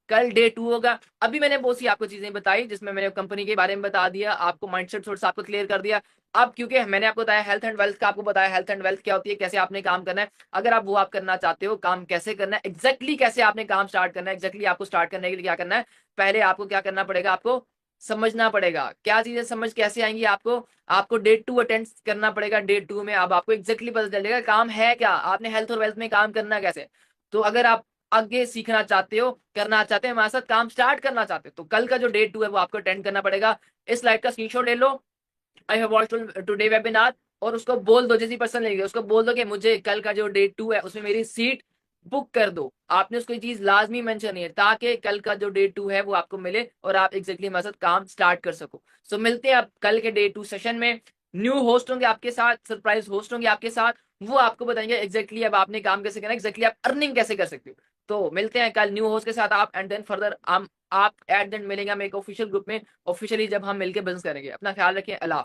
कल डे 2 होगा। अभी मैंने बहुत सी आपको चीजें बताई, जिसमें मैंने कंपनी के बारे में बता दिया, आपको माइंडसेट थोड़ा सा आपको क्लियर कर दिया। अब क्योंकि मैंने आपको बताया हेल्थ एंड वेल्थ का, आपको बताया हेल्थ एंड वेल्थ क्या होती है, कैसे आपने काम करना है। अगर आप वो आप करना चाहते हो, काम कैसे करना है, एग्जैक्टली कैसे आपने काम स्टार्ट करना है, एग्जैक्टली आपको स्टार्ट करने के लिए क्या करना है, पहले आपको क्या करना पड़ेगा, आपको समझना पड़ेगा। क्या चीजें समझ कैसे आएंगी आपको, आपको डे 2 अटेंड करना पड़ेगा। डे 2 में अब आपको एग्जैक्टली पता चलेगा काम है क्या, आपने हेल्थ और वेल्थ में काम करना कैसे। तो अगर आप आगे सीखना चाहते हो, करना चाहते हैं, हमारे साथ काम स्टार्ट करना चाहते हो, तो कल का जो डे 2 है वो आपको अटेंड करना पड़ेगा। इस स्लाइड का स्क्रीनशॉट ले लो, I have watched today webinar, और उसको बोल दो, जिस पर्सन लेंगे उसको बोल दो कि मुझे कल का जो डे 2 है उसमें मेरी सीट बुक कर दो। आपने उसको चीज लाजमी मेंशन करनी है, ताकि कल का जो डे 2 है वो आपको मिले और आप एग्जैक्टली हमारे साथ काम स्टार्ट कर सको। सो मिलते हैं आप कल के डे 2 सेशन में। न्यू होस्ट होंगे आपके साथ, सरप्राइज होस्ट होंगे आपके साथ, वो आपको बताएंगे एग्जैक्टली अब आपने काम कैसे करना है, एग्जैक्टली आप अर्निंग कैसे कर सकते हो। तो मिलते हैं कल न्यू होस्ट के साथ आप, एंड देन फर्दर हम, आप एट देन मिलेंगे हम एक ऑफिशियल ग्रुप में, ऑफिशियली जब हम मिलकर बिजनेस करेंगे। अपना ख्याल रखें, अल्लाह हाफिज।